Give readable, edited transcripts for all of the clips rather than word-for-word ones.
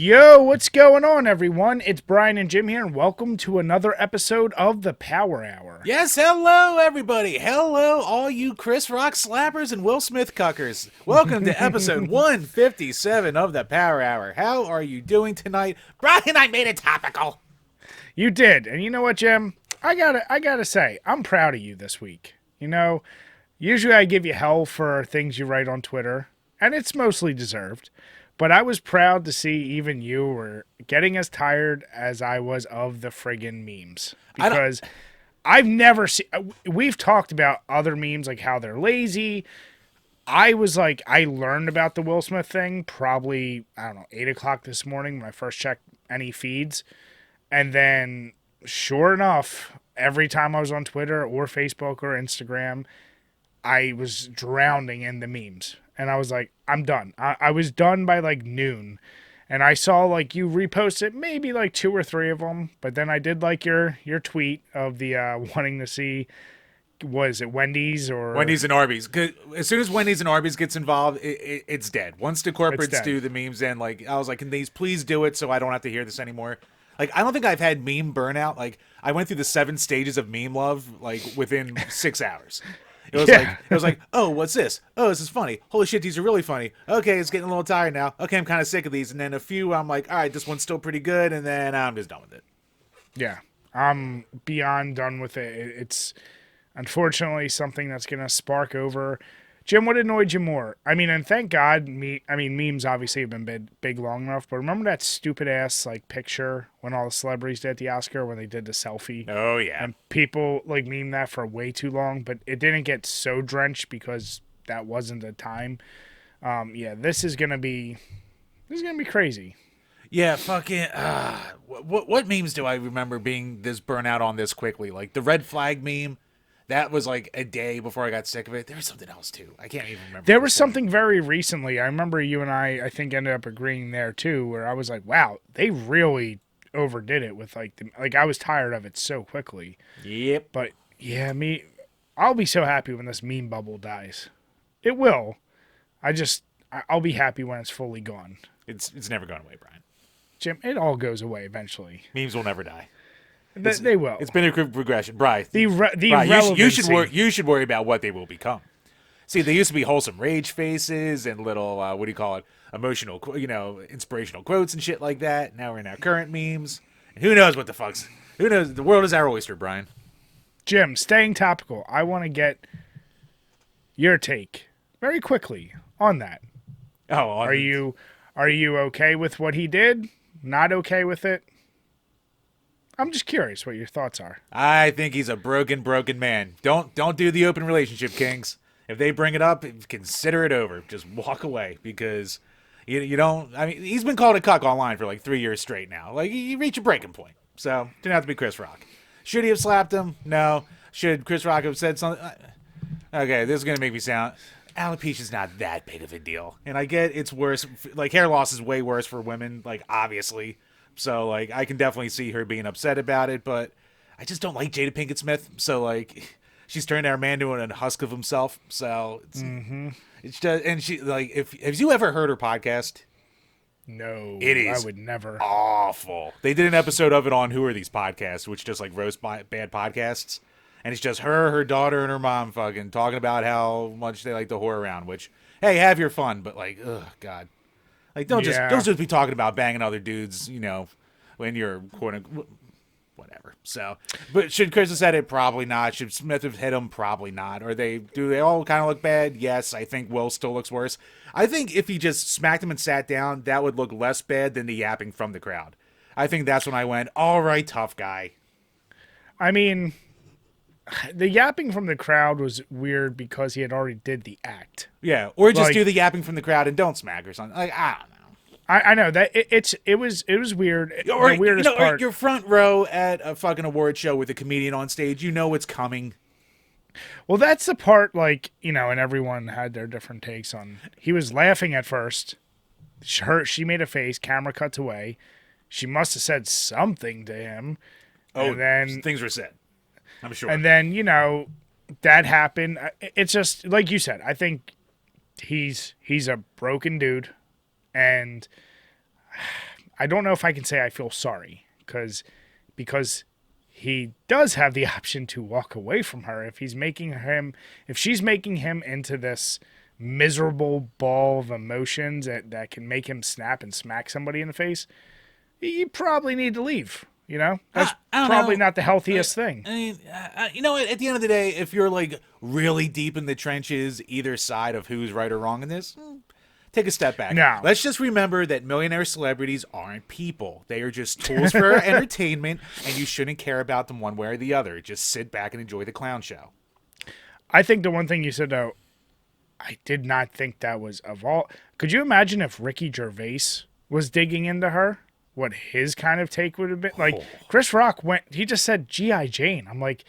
Yo, what's going on, everyone? It's Brian and Jim here, and welcome to another episode of the Power Hour. Yes, hello everybody. Hello all you Chris Rock slappers and Will Smith cuckers. Welcome to episode 157 of the Power Hour. How are you doing tonight? Brian, I made it topical. You did, and you know what, Jim? I gotta say, I'm proud of you this week. You know, usually I give you hell for things you write on Twitter, and it's mostly deserved. But I was proud to see even you were getting as tired as I was of the friggin' memes. Because I've never seen... We've talked about other memes, like how they're lazy. I learned about the Will Smith thing probably, 8 o'clock this morning when I first checked any feeds. And then, sure enough, every time I was on Twitter or Facebook or Instagram, I was drowning in the memes. And I was like, I'm done. I was done by like noon. And I saw like you reposted maybe like 2 or 3 of them. But then I did like your tweet of the wanting to see, was it Wendy's or... Wendy's and Arby's. As soon as Wendy's and Arby's gets involved, it's dead. Once the corporates do the memes, then like I was like, can these please do it so I don't have to hear this anymore? Like, I don't think I've had meme burnout. Like, I went through the 7 stages of meme love like within 6 hours. It was like, oh, what's this? Oh, this is funny. Holy shit, these are really funny. Okay, it's getting a little tired now. Okay, I'm kind of sick of these. And then a few, I'm like, all right, this one's still pretty good. And then I'm just done with it. Yeah, I'm beyond done with it. It's unfortunately something that's going to spark over. Jim, what annoyed you more? I mean, and thank God, memes obviously have been big long enough, but remember that stupid ass like picture when all the celebrities did at the Oscar when they did the selfie? Oh, yeah. And people like meme that for way too long, but it didn't get so drenched because that wasn't the time. Yeah, this is gonna be crazy. Yeah, fucking. What memes do I remember being this burnout on this quickly? Like the red flag meme. That was like a day before I got sick of it. There was something else too. I can't even remember. There was something very recently. I remember you and I think ended up agreeing there too, where I was like, "Wow, they really overdid it with like I was tired of it so quickly." Yep. But yeah, I'll be so happy when this meme bubble dies. It will. I'll be happy when it's fully gone. It's never gone away, Brian. Jim, it all goes away eventually. Memes will never die. They will. It's been a progression, Brian. Relevancy. You should worry about what they will become. See, they used to be wholesome rage faces and little what do you call it? Emotional, inspirational quotes and shit like that. Now we're in our current memes. And who knows what the fuck's? Who knows? The world is our oyster, Brian. Jim, staying topical. I want to get your take very quickly on that. Oh, are you okay with what he did? Not okay with it? I'm just curious what your thoughts are. I think he's a broken man. Don't do the open relationship, kings. If they bring it up, consider it over. Just walk away because you don't. I mean, he's been called a cuck online for like 3 years straight now. Like you reach a breaking point. So didn't have to be Chris Rock. Should he have slapped him? No. Should Chris Rock have said something? Okay, this is gonna make me sound. Alopecia's not that big of a deal, and I get it's worse. Like hair loss is way worse for women. Like obviously. So, like, I can definitely see her being upset about it, but I just don't like Jada Pinkett Smith. So, like, she's turned our man into a husk of himself. So, it's just, and she, like, have you ever heard her podcast? No, it is. I would never. Awful. They did an episode of it on Who Are These Podcasts, which just, like, roast bad podcasts. And it's just her daughter, and her mom fucking talking about how much they like to whore around, which, hey, have your fun, but, like, ugh, God. Like, don't just be talking about banging other dudes, when you're whatever. So, but should Chris have said it? Probably not. Should Smith have hit him? Probably not. Do they all kind of look bad? Yes. I think Will still looks worse. I think if he just smacked him and sat down, that would look less bad than the yapping from the crowd. I think that's when I went, all right, tough guy. I mean, the yapping from the crowd was weird because he had already did the act. Yeah, or just do the yapping from the crowd and don't smack or something. Like, I don't know. I know that it was weird. Or, the weirdest part. You're front row at a fucking award show with a comedian on stage. You know it's coming. Well, that's the part, and everyone had their different takes on. He was laughing at first. She made a face. Camera cuts away. She must have said something to him. Oh, and then things were said. I'm sure. And then that happened. It's just like you said. I think he's a broken dude. And I don't know if I can say I feel sorry because he does have the option to walk away from her if she's making him into this miserable ball of emotions that can make him snap and smack somebody in the face. You probably need to leave. That's I don't probably know. not the healthiest thing. I mean, at the end of the day, if you're like really deep in the trenches, either side of who's right or wrong in this, take a step back. No. Let's just remember that millionaire celebrities aren't people. They are just tools for entertainment, and you shouldn't care about them one way or the other. Just sit back and enjoy the clown show. I think the one thing you said, though, I did not think that was of all. Could you imagine if Ricky Gervais was digging into her? What his kind of take would have been? Like, Chris Rock he just said G.I. Jane. I'm like,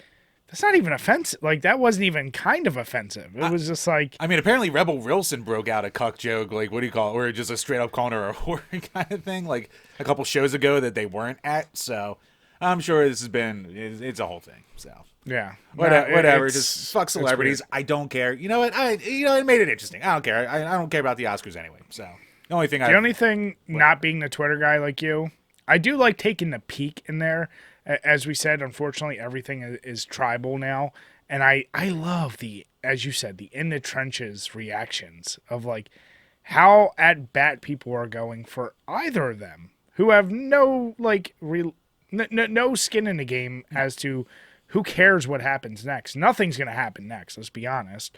that's not even offensive. Like, that wasn't even kind of offensive. It was just like... I mean, apparently Rebel Wilson broke out a cuck joke, like, what do you call it? Or just a straight up calling her a whore kind of thing, like a couple shows ago that they weren't at. So I'm sure this has been, it's a whole thing. So yeah. Whatever. Just fuck celebrities. I don't care. You know what? It made it interesting. I don't care. I don't care about the Oscars anyway. So the only thing not being the Twitter guy like you, I do like taking the peek in there. As we said, unfortunately, everything is tribal now. And I love as you said, the in the trenches reactions of like how at bat people are going for either of them who have no no skin in the game as to who cares what happens next. Nothing's going to happen next. Let's be honest.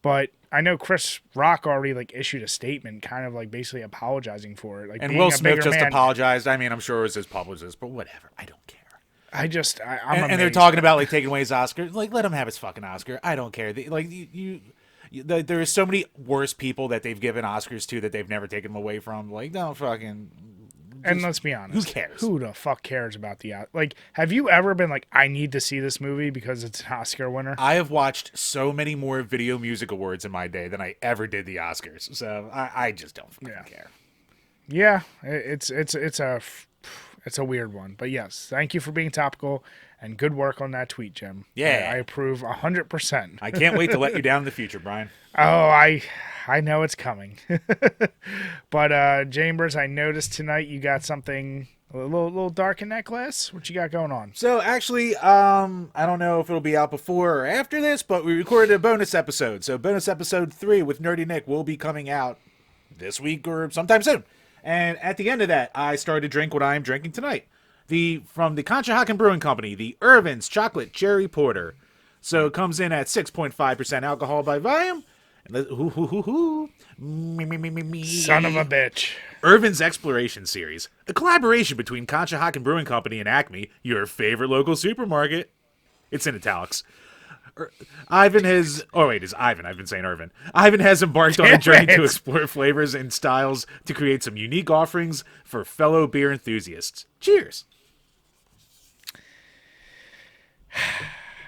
But I know Chris Rock already issued a statement kind of basically apologizing for it. And Will Smith just apologized. I mean, I'm sure it was his publicist, but whatever. I don't care. I'm and they're talking about taking away his Oscar. Let him have his fucking Oscar. I don't care. There are so many worse people that they've given Oscars to that they've never taken them away from. Don't fucking... And let's be honest. Who cares? Who the fuck cares about the... have you ever been I need to see this movie because it's an Oscar winner? I have watched so many more Video Music Awards in my day than I ever did the Oscars. So I just don't fucking care. Yeah, it's a weird one. But yes, thank you for being topical and good work on that tweet, Jim. Yeah. I approve 100%. I can't wait to let you down in the future, Brian. Oh, I know it's coming. But Chambers, I noticed tonight you got something a little dark in that glass. What you got going on? So actually, I don't know if it'll be out before or after this, but we recorded a bonus episode. So bonus episode 3 with Nerdy Nick will be coming out this week or sometime soon. And at the end of that, I started to drink what I am drinking tonight. From the Conshohocken Brewing Company, the Irvin's Chocolate Cherry Porter. So it comes in at 6.5% alcohol by volume. Son of a bitch. Irvin's Exploration Series, a collaboration between Conshohocken Brewing Company and Acme, your favorite local supermarket. It's in italics. Ivan has... Oh, wait, it's Ivan. I've been saying Irvin. Ivan has embarked on a journey to explore flavors and styles to create some unique offerings for fellow beer enthusiasts. Cheers.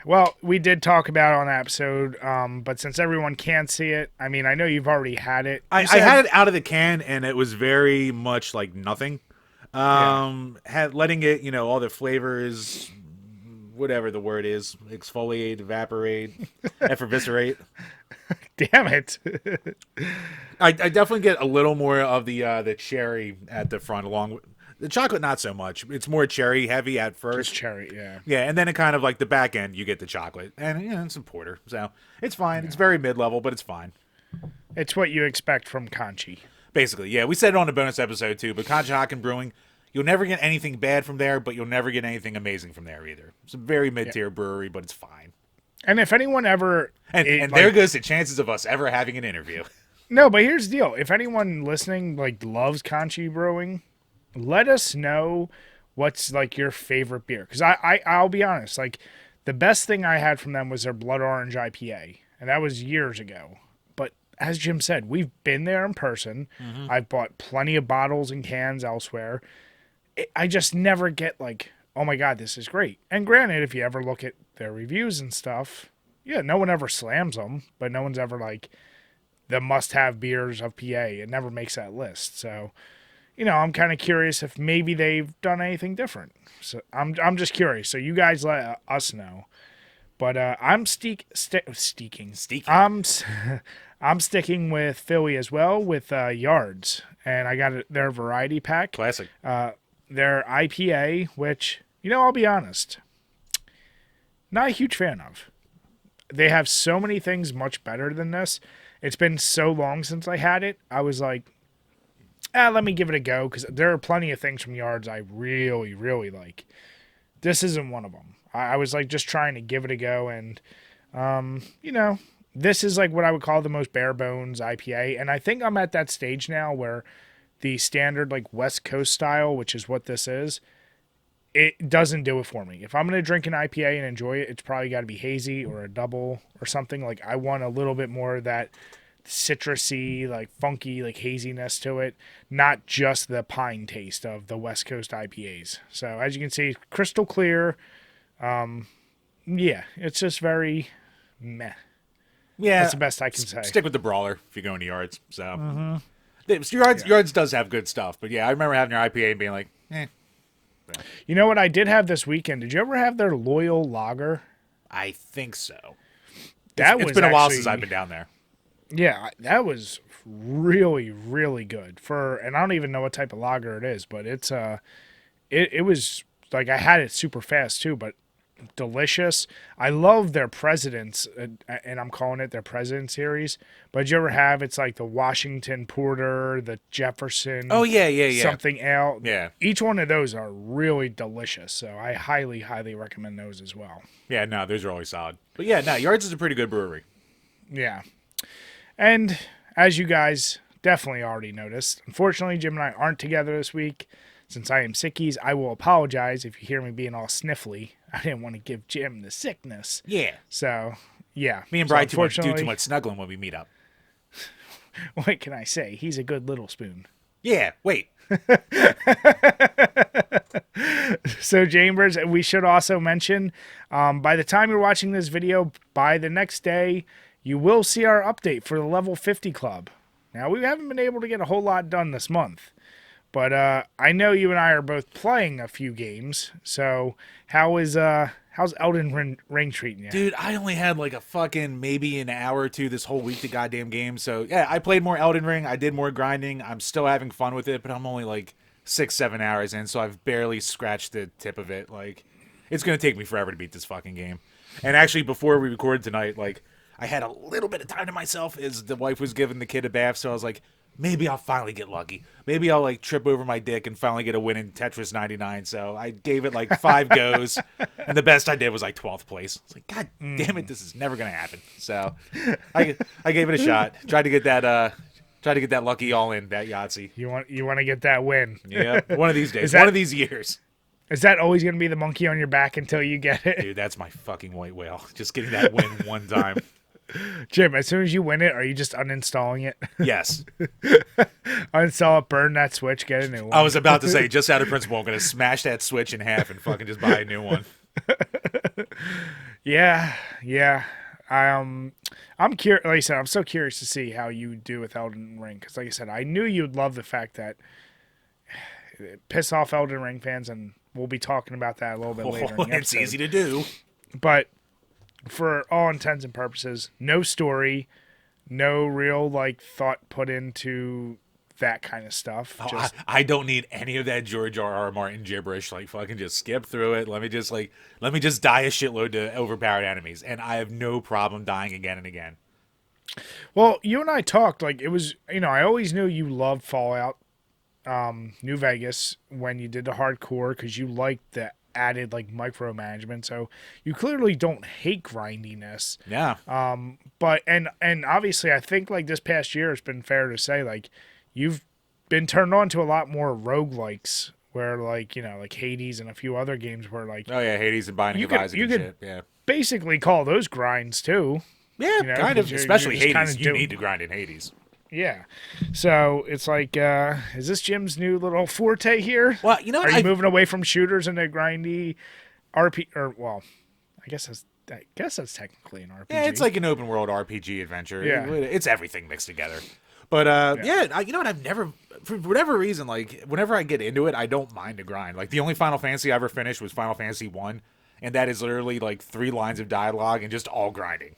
Well, we did talk about it on that episode, but since everyone can't see it, I mean, I know you've already had it. I had it out of the can, and it was very much like nothing. Letting it, all the flavors, whatever the word is, exfoliate, evaporate, effervescerate. Damn it. I definitely get a little more of the cherry at the front along with... The chocolate, not so much. It's more cherry heavy at first. Just cherry, yeah. Yeah, and then it kind of the back end, you get the chocolate. And, it's a porter. So it's fine. Yeah. It's very mid-level, but it's fine. It's what you expect from Conchi. Basically, yeah. We said it on a bonus episode, too. But Conshohocken Brewing, you'll never get anything bad from there, but you'll never get anything amazing from there either. It's a very mid-tier brewery, but it's fine. And if anyone ever... And there goes the chances of us ever having an interview. No, but here's the deal. If anyone listening, loves Conchi Brewing... Let us know what's your favorite beer, because I'll be honest, the best thing I had from them was their Blood Orange IPA, and that was years ago. But as Jim said, we've been there in person. Mm-hmm. I've bought plenty of bottles and cans elsewhere. I just never get oh my god, this is great. And granted, if you ever look at their reviews and stuff, yeah, no one ever slams them, but no one's ever the must-have beers of PA. It never makes that list, so. I'm kind of curious if maybe they've done anything different. So I'm just curious. So you guys let us know. But I'm steaking. Steaking. I'm sticking with Philly as well with Yards, and I got their variety pack. Classic. Their IPA, which I'll be honest, not a huge fan of. They have so many things much better than this. It's been so long since I had it. I was like, let me give it a go, because there are plenty of things from Yards I really, really like. This isn't one of them. I was like just trying to give it a go, and this is like what I would call the most bare bones IPA, and I think I'm at that stage now where the standard like West Coast style, which is what this is, it doesn't do it for me. If I'm going to drink an IPA and enjoy it, it's probably got to be hazy or a double or something. Like I want a little bit more of that citrusy, like funky, like haziness to it, not just the pine taste of the West Coast IPAs. So as you can see, crystal clear. Yeah, it's just very meh. Yeah, that's the best I can say. Stick with the brawler if you're going to Yards. So Yards does have good stuff, but yeah, I remember having your IPA and being like, eh. You know what I did have this weekend? Did you ever have their Loyal Lager? I think so. It's been a while since I've been down there. Yeah, that was really, really good and I don't even know what type of lager it is, but it was like, I had it super fast too, but delicious. I love their Presidents, and I'm calling it their President series. But did you ever have, it's like the Washington Porter, the Jefferson. Oh yeah. Something else. Yeah. Each one of those are really delicious. So I highly, highly recommend those as well. Yeah, no, those are always solid. But yeah, no, Yards is a pretty good brewery. Yeah. And as you guys definitely already noticed, unfortunately, Jim and I aren't together this week. Since I am sickies, I will apologize if you hear me being all sniffly. I didn't want to give Jim the sickness. Yeah. So, yeah. Me and Brian do too much snuggling when we meet up. What can I say? He's a good little spoon. Yeah, wait. So, Chambers, we should also mention, by the time you're watching this video, by the next day, you will see our update for the Level 50 Club. Now, we haven't been able to get a whole lot done this month. But I know you and I are both playing a few games. So how's Elden Ring treating you? Dude, I only had like a fucking maybe an hour or two this whole week to goddamn game. So yeah, I played more Elden Ring. I did more grinding. I'm still having fun with it, but I'm only like 6-7 hours in, so I've barely scratched the tip of it. Like, it's gonna take me forever to beat this fucking game. And actually, before we recorded tonight, like, I had a little bit of time to myself as the wife was giving the kid a bath, so I was like, maybe I'll finally get lucky. Maybe I'll like trip over my dick and finally get a win in Tetris 99. So I gave it like 5 goes, and the best I did was like 12th place. It's like, God damn it, this is never gonna happen. So I gave it a shot. Tried to get that lucky all in, that Yahtzee. You want to get that win? Yeah, one of these days, one of these years. Is that always gonna be the monkey on your back until you get it? Dude, that's my fucking white whale. Just getting that win one time. Jim, as soon as you win it, are you just uninstalling it? Yes. Uninstall it, burn that Switch, get a new one. I was about to say, just out of principle, I'm going to smash that Switch in half and fucking just buy a new one. Yeah. I'm curious. Like I said, I'm so curious to see how you do with Elden Ring, because like I said, I knew you'd love the fact that it piss off Elden Ring fans, and we'll be talking about that a little bit later. It's easy to do. But for all intents and purposes, no story, no real like thought put into that kind of stuff. I don't need any of that George R.R. Martin gibberish. Like, fucking just skip through it. Let me just die a shitload to overpowered enemies, and I have no problem dying again and again. Well, you and I talked, like, it was, I always knew you loved Fallout New Vegas when you did the hardcore, because you liked the added like micromanagement, so you clearly don't hate grindiness. Yeah. But obviously I think like this past year, it's been fair to say like you've been turned on to a lot more roguelikes, where like like Hades and a few other games where like, oh yeah, Hades and Binding of Isaac and shit. Yeah, basically call those grinds too. Yeah, kind of. Especially Hades, you need to grind in Hades. Yeah. So it's like, is this Jim's new little forte here? Well, you know what? Are you moving away from shooters into grindy RP? Or, well, I guess that's technically an RPG. Yeah, it's like an open world RPG adventure. Yeah. It's everything mixed together. But you know what? I've never, for whatever reason, like whenever I get into it, I don't mind a grind. Like the only Final Fantasy I ever finished was Final Fantasy 1. and that is literally like 3 lines of dialogue and just all grinding.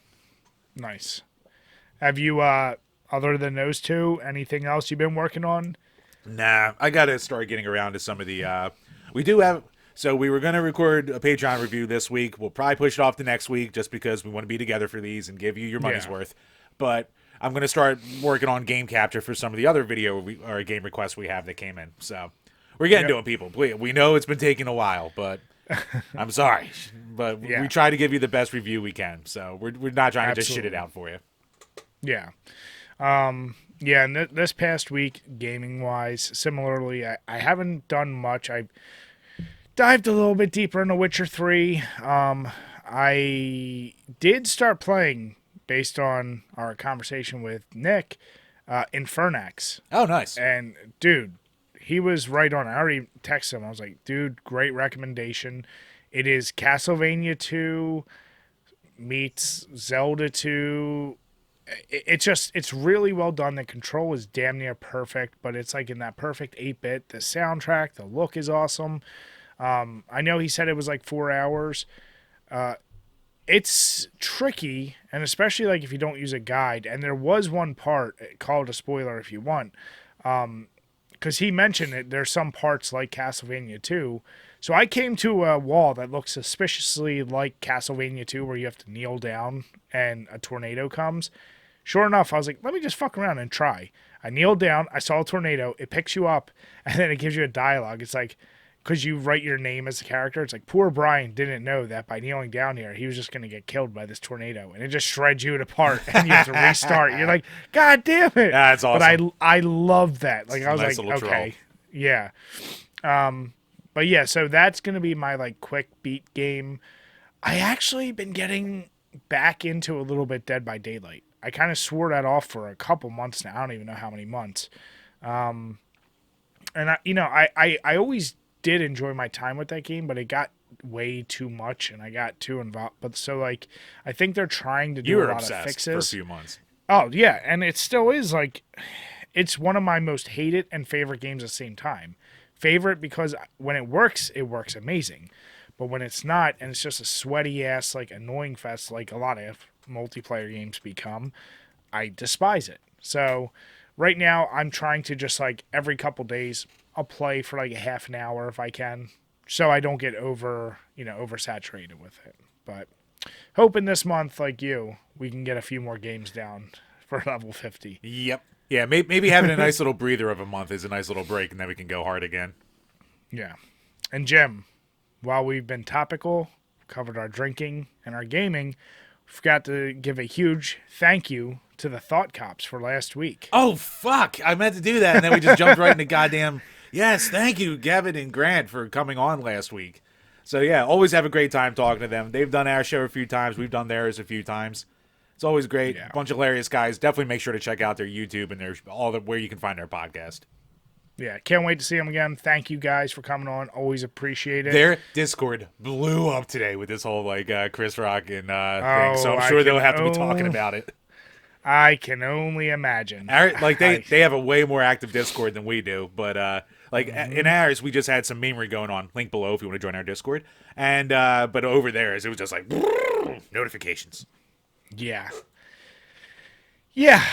Nice. Have you, other than those two, anything else you've been working on? Nah, I gotta start getting around to some of the. We do have. So we were gonna record a Patreon review this week. We'll probably push it off to next week just because we want to be together for these and give you your money's worth. But I'm gonna start working on game capture for some of the other or game requests we have that came in. So we're getting to it, people. We know it's been taking a while, but I'm sorry. But we try to give you the best review we can. So we're not trying to just shit it out for you. Yeah. Yeah, and this past week, gaming-wise, similarly, I haven't done much. I dived a little bit deeper into Witcher 3. I did start playing, based on our conversation with Nick, Infernax. Oh, nice. And, dude, he was right on. I already texted him. I was like, dude, great recommendation. It is Castlevania 2 meets Zelda 2. It's really well done. The control is damn near perfect, but it's like in that perfect 8-bit. The soundtrack, the look is awesome. I know he said it was like 4 hours. It's tricky, and especially like if you don't use a guide. And there was one part, call it a spoiler if you want, because he mentioned it. There's some parts like Castlevania 2. So I came to a wall that looks suspiciously like Castlevania 2, where you have to kneel down and a tornado comes. Sure enough, I was like, let me just fuck around and try. I kneeled down, I saw a tornado, it picks you up, and then it gives you a dialogue. It's like, because you write your name as a character, it's like, poor Brian didn't know that by kneeling down here, he was just going to get killed by this tornado. And it just shreds you apart, and you have to restart. You're like, God damn it. That's awesome. But I love that. Like, I was nice like, okay. troll. Yeah. But yeah, so that's going to be my like quick beat game. I actually been getting back into a little bit Dead by Daylight. I kind of swore that off for a couple months now. I don't even know how many months. And I always did enjoy my time with that game, but it got way too much and I got too involved. But so like, I think they're trying to do a lot of fixes. For a few months. Oh yeah. And it still is like, it's one of my most hated and favorite games at the same time. Favorite because when it works amazing. But when it's not, and it's just a sweaty ass, like annoying fest, like a lot of multiplayer games become, I despise it. So right now I'm trying to just like every couple days, I'll play for like a half an hour if I can, so I don't get oversaturated with it. But hoping this month, like you, we can get a few more games down for level 50. Yep. Yeah, maybe having a nice little breather of a month is a nice little break, and then we can go hard again. Yeah. And Jim, while we've been topical, covered our drinking and our gaming, forgot to give a huge thank you to the Thought Cops for last week. Oh, fuck. I meant to do that, and then we just jumped right into goddamn... Yes, thank you, Gavin and Grant, for coming on last week. So, yeah, always have a great time talking to them. They've done our show a few times. We've done theirs a few times. It's always great. Yeah. Bunch of hilarious guys. Definitely make sure to check out their YouTube and where you can find their podcast. Yeah, can't wait to see them again. Thank you guys for coming on. Always appreciate it. Their Discord blew up today with this whole Chris Rock and thing. So I'm sure they'll have to be talking about it. I can only imagine. They have a way more active Discord than we do, but in ours we just had some memery going on. Link below if you want to join our Discord. And but over theirs it was just like notifications. Yeah. Yeah.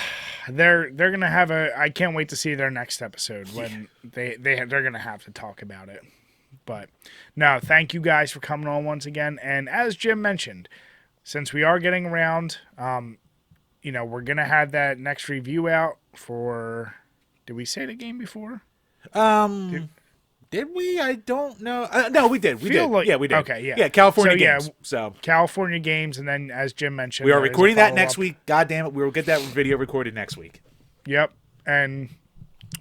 They're gonna have I can't wait to see their next episode when they're gonna have to talk about it. But no, thank you guys for coming on once again. And as Jim mentioned, since we are getting around, we're gonna have that next review out for. Did we say the game before? Did we? I don't know. No, we did. We did. Yeah, we did. Okay, yeah. Yeah, California Games. So California Games, and then as Jim mentioned, we are recording that next week. God damn it, we will get that video recorded next week. Yep, and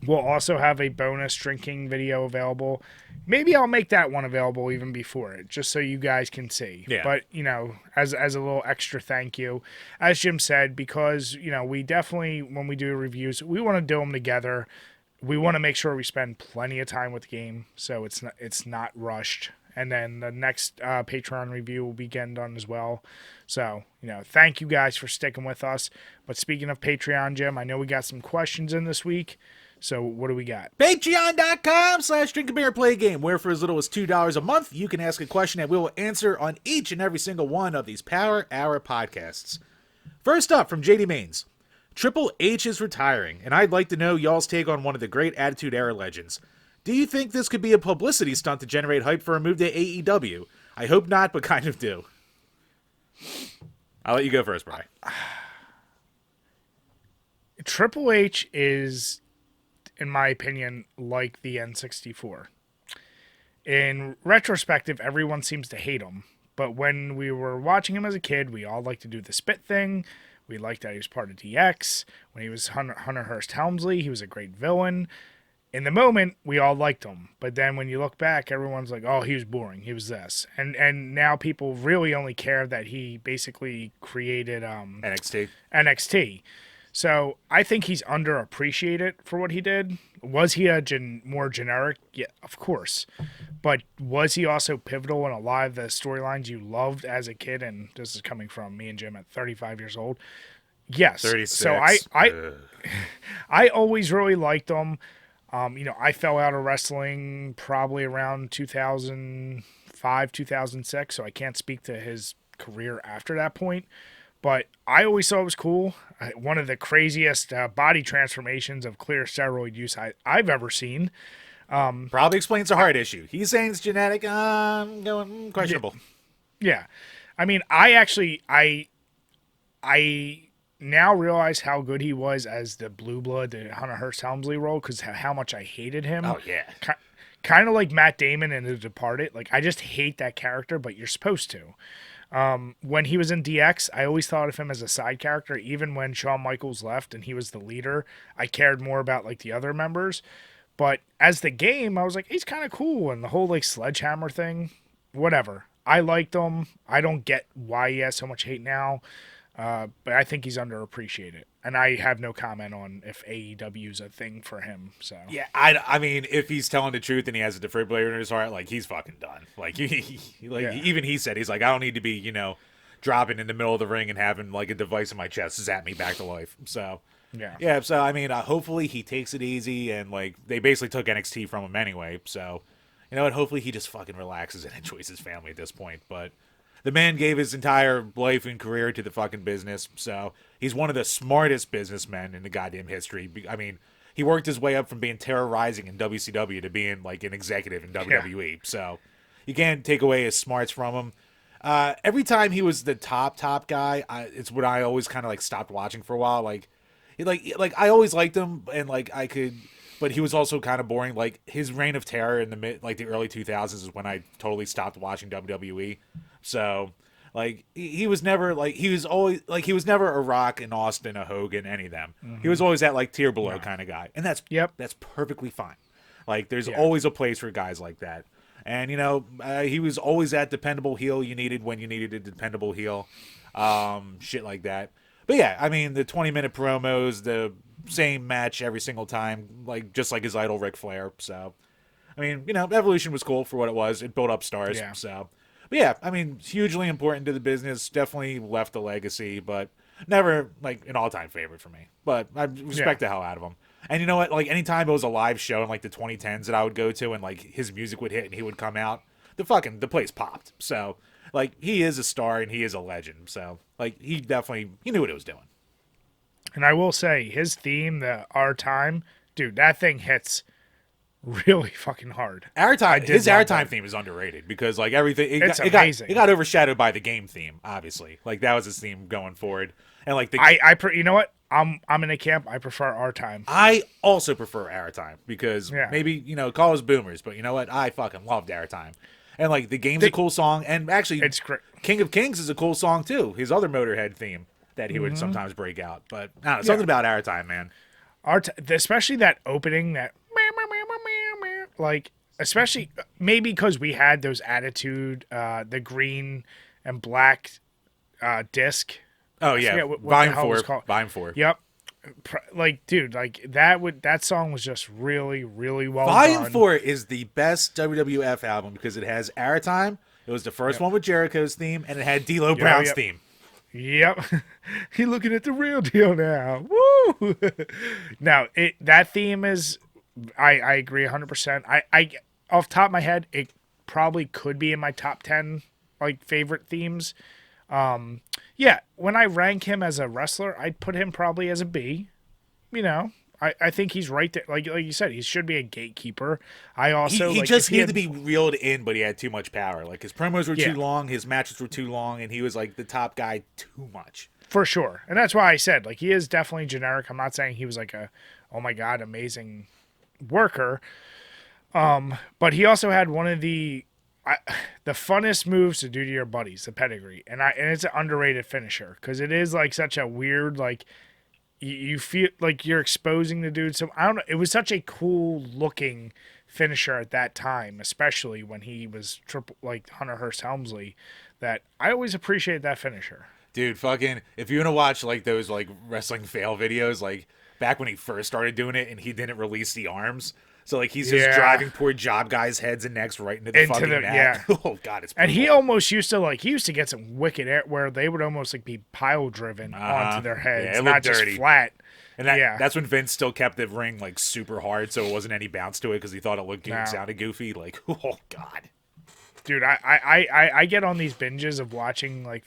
we'll also have a bonus drinking video available. Maybe I'll make that one available even before it, just so you guys can see. Yeah. But, as a little extra thank you, as Jim said, because, we definitely, when we do reviews, we want to do them together. We want to make sure we spend plenty of time with the game, so it's not rushed. And then the next Patreon review will be getting done as well. So, thank you guys for sticking with us. But speaking of Patreon, Jim, I know we got some questions in this week. So what do we got? Patreon.com/DrinkABeerandPlayAGame, where for as little as $2 a month, you can ask a question that we will answer on each and every single one of these Power Hour podcasts. First up from JD Maines. Triple H is retiring, and I'd like to know y'all's take on one of the great Attitude Era legends. Do you think this could be a publicity stunt to generate hype for a move to AEW? I hope not, but kind of do. I'll let you go first, Bri. Triple H is, in my opinion, like the N64. In retrospective, everyone seems to hate him. But when we were watching him as a kid, we all liked to do the spit thing. We liked that he was part of DX. When he was Hunter Hearst Helmsley, he was a great villain. In the moment, we all liked him. But then when you look back, everyone's like, oh, he was boring. He was this. And now people really only care that he basically created NXT. So I think he's underappreciated for what he did. Was he a more generic? Yeah, of course. But was he also pivotal in a lot of the storylines you loved as a kid? And this is coming from me and Jim at 35 years old. Yes. 36. So I always really liked him. I fell out of wrestling probably around 2005, 2006, so I can't speak to his career after that point. But I always thought it was cool. One of the craziest body transformations of clear steroid use I've ever seen. Probably explains a heart issue. He's saying it's genetic. I'm going questionable. Yeah. I mean, I now realize how good he was as the Blue Blood, the Hunter Hearst Helmsley role, because how much I hated him. Oh, yeah. Kind of like Matt Damon in The Departed. Like, I just hate that character, but you're supposed to. When he was in DX, I always thought of him as a side character. Even when Shawn Michaels left and he was the leader, I cared more about like the other members. But as the game, I was like, he's kind of cool. And the whole like sledgehammer thing, whatever. I liked him. I don't get why he has so much hate now. But I think he's underappreciated. And I have no comment on if AEW is a thing for him. So yeah, I mean, if he's telling the truth and he has a defibrillator in his heart, like he's fucking done. Like even he said he's like, I don't need to be dropping in the middle of the ring and having like a device in my chest zap me back to life. So yeah. So I mean, hopefully he takes it easy and like they basically took NXT from him anyway. So you know what? Hopefully he just fucking relaxes and enjoys his family at this point. But the man gave his entire life and career to the fucking business, so he's one of the smartest businessmen in the goddamn history. I mean, he worked his way up from being terrorizing in WCW to being like an executive in WWE, so you can't take away his smarts from him. Every time he was the top guy, it's what I always kind of like stopped watching for a while. Like I always liked him, and like I could. But he was also kind of boring. Like his reign of terror in the early 2000s is when I totally stopped watching WWE. So, like he was never he was never a Rock, an Austin, a Hogan, any of them. Mm-hmm. He was always that like tier below kind of guy, and that's perfectly fine. Like there's always a place for guys like that, and he was always that dependable heel you needed when you needed a dependable heel, shit like that. But yeah, I mean the 20-minute promos, the same match every single time, like just like his idol Ric Flair. So, I mean, Evolution was cool for what it was. It built up stars. Yeah. So, but yeah, I mean, hugely important to the business. Definitely left a legacy, but never like an all-time favorite for me. But I respect the hell out of him. And you know what? Like anytime it was a live show in like the 2010s that I would go to, and like his music would hit and he would come out, the place popped. So, like he is a star and he is a legend. So, like he knew what he was doing. And I will say, his theme, Our Time, dude, that thing hits really fucking hard. His Our Time theme is underrated because like everything, it got overshadowed by the game theme, obviously. Like that was his theme going forward, and like you know what? I'm in a camp. I prefer Our Time. I also prefer Our Time because maybe call us boomers, but you know what? I fucking loved Our Time, and like the game's a cool song, and actually, it's great. King of Kings is a cool song too. His other Motorhead theme that he would sometimes break out, but I don't know, something about Our Time, man. Especially that opening, that like, especially maybe because we had those Attitude, the green and black disc. Oh yeah, Volume 4. Yep. Like, dude, like that song was just really, really well done. Volume 4 is the best WWF album because it has Our Time. It was the first one with Jericho's theme, and it had D'Lo Brown's theme. Yep. He looking at the real deal now. Woo! Now, that theme is, I agree 100%. I off the top of my head, it probably could be in my top 10 like favorite themes. Yeah, when I rank him as a wrestler, I'd put him probably as a B. You know, I think he's right there. Like you said, he should be a gatekeeper. I also He like if just he needed to had, be reeled in, but he had too much power. Like his promos were too yeah, long, his matches were too long, and he was like the top guy too much. for sure. And that's why I said like he is definitely generic. I'm not saying he was like a oh my god amazing worker. But he also had one of the funnest moves to do to your buddies, the pedigree, and it's an underrated finisher because it is like such a weird like you feel like you're exposing the dude. So I don't know. It was such a cool looking finisher at that time, especially when he was triple like Hunter Hearst Helmsley. That I always appreciate that finisher. Dude, fucking, if you want to watch like those like wrestling fail videos, like back when he first started doing it and he didn't release the arms. So like he's just Yeah. driving poor job guys' heads and necks right into the fucking neck. Yeah. Oh god, it's And brutal. he almost used to like he used to get some wicked air where they would almost like be pile driven onto their heads, Yeah, it not looked just dirty. flat. And Yeah. that's when Vince still kept the ring like super hard, so it wasn't any bounce to it because he thought it looked good and No. sounded goofy. Like, oh god, Dude, I get on these binges of watching like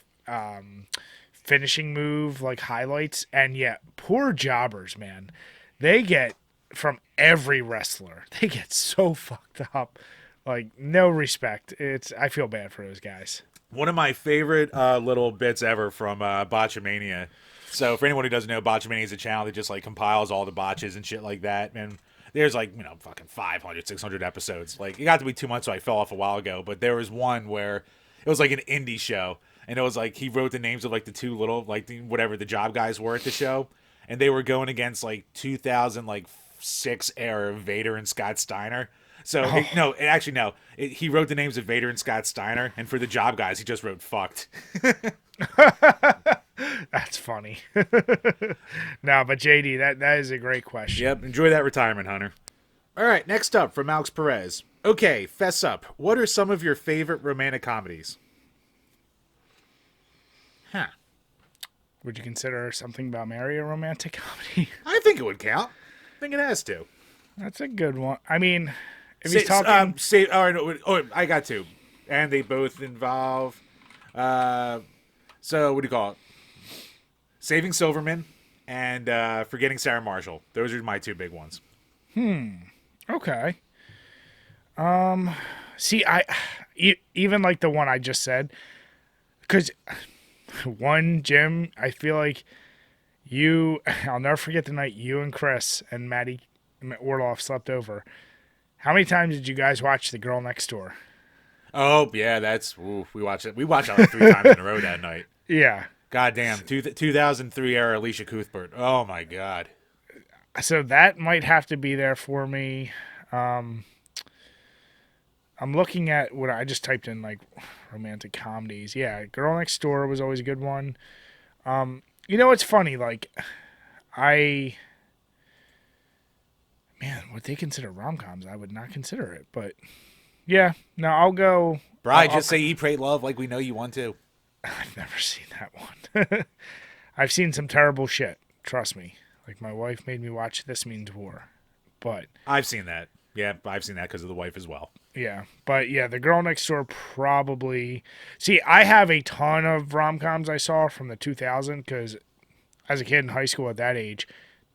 finishing move like highlights, and yeah, poor jobbers, man. They get from every wrestler. They get so fucked up. Like no respect. I feel bad for those guys. one of my favorite little bits ever from Botchamania. So for anyone who doesn't know, Botchamania is a channel that just like compiles all the botches and shit like that, and there's like, fucking 500, 600 episodes. Like, it got to be too much, so I fell off a while ago. But there was one where it was like an indie show. And it was like he wrote the names of like the two little, like whatever the job guys were at the show. And they were going against like 2006 era Vader and Scott Steiner. So, he wrote the names of Vader and Scott Steiner. And for the job guys, he just wrote fucked. That's funny. No, but JD, that is a great question. Yep, enjoy that retirement, Hunter. All right, next up from Alex Perez. Okay, fess up. What are some of your favorite romantic comedies? Huh. Would you consider Something About Mary a romantic comedy? I think it would count. I think it has to. That's a good one. I mean, if he's talking, I got two, and they both involve. So what do you call it? Saving Silverman and Forgetting Sarah Marshall. Those are my two big ones. okay. See, even like the one I just said, because one, Jim, I feel like I'll never forget the night you and Chris and Maddie Orloff slept over. How many times did you guys watch The Girl Next Door? Oh yeah, we watched it. We watched it like 3 times in a row that night. Yeah. Goddamn, 2003 era Alicia Cuthbert. Oh my god. So that might have to be there for me. I'm looking at what I just typed in, like romantic comedies. Yeah, Girl Next Door was always a good one. It's funny. Like, what they consider rom-coms, I would not consider it. But yeah, no, I'll go. Bri, just say Eat, Pray, Love like we know you want to. I've never seen that one. I've seen some terrible shit. Trust me. Like my wife made me watch This Means War, but I've seen that. Yeah, I've seen that because of the wife as well. yeah, but yeah, The Girl Next Door probably. See, I have a ton of rom-coms I saw from the 2000s because as a kid in high school at that age,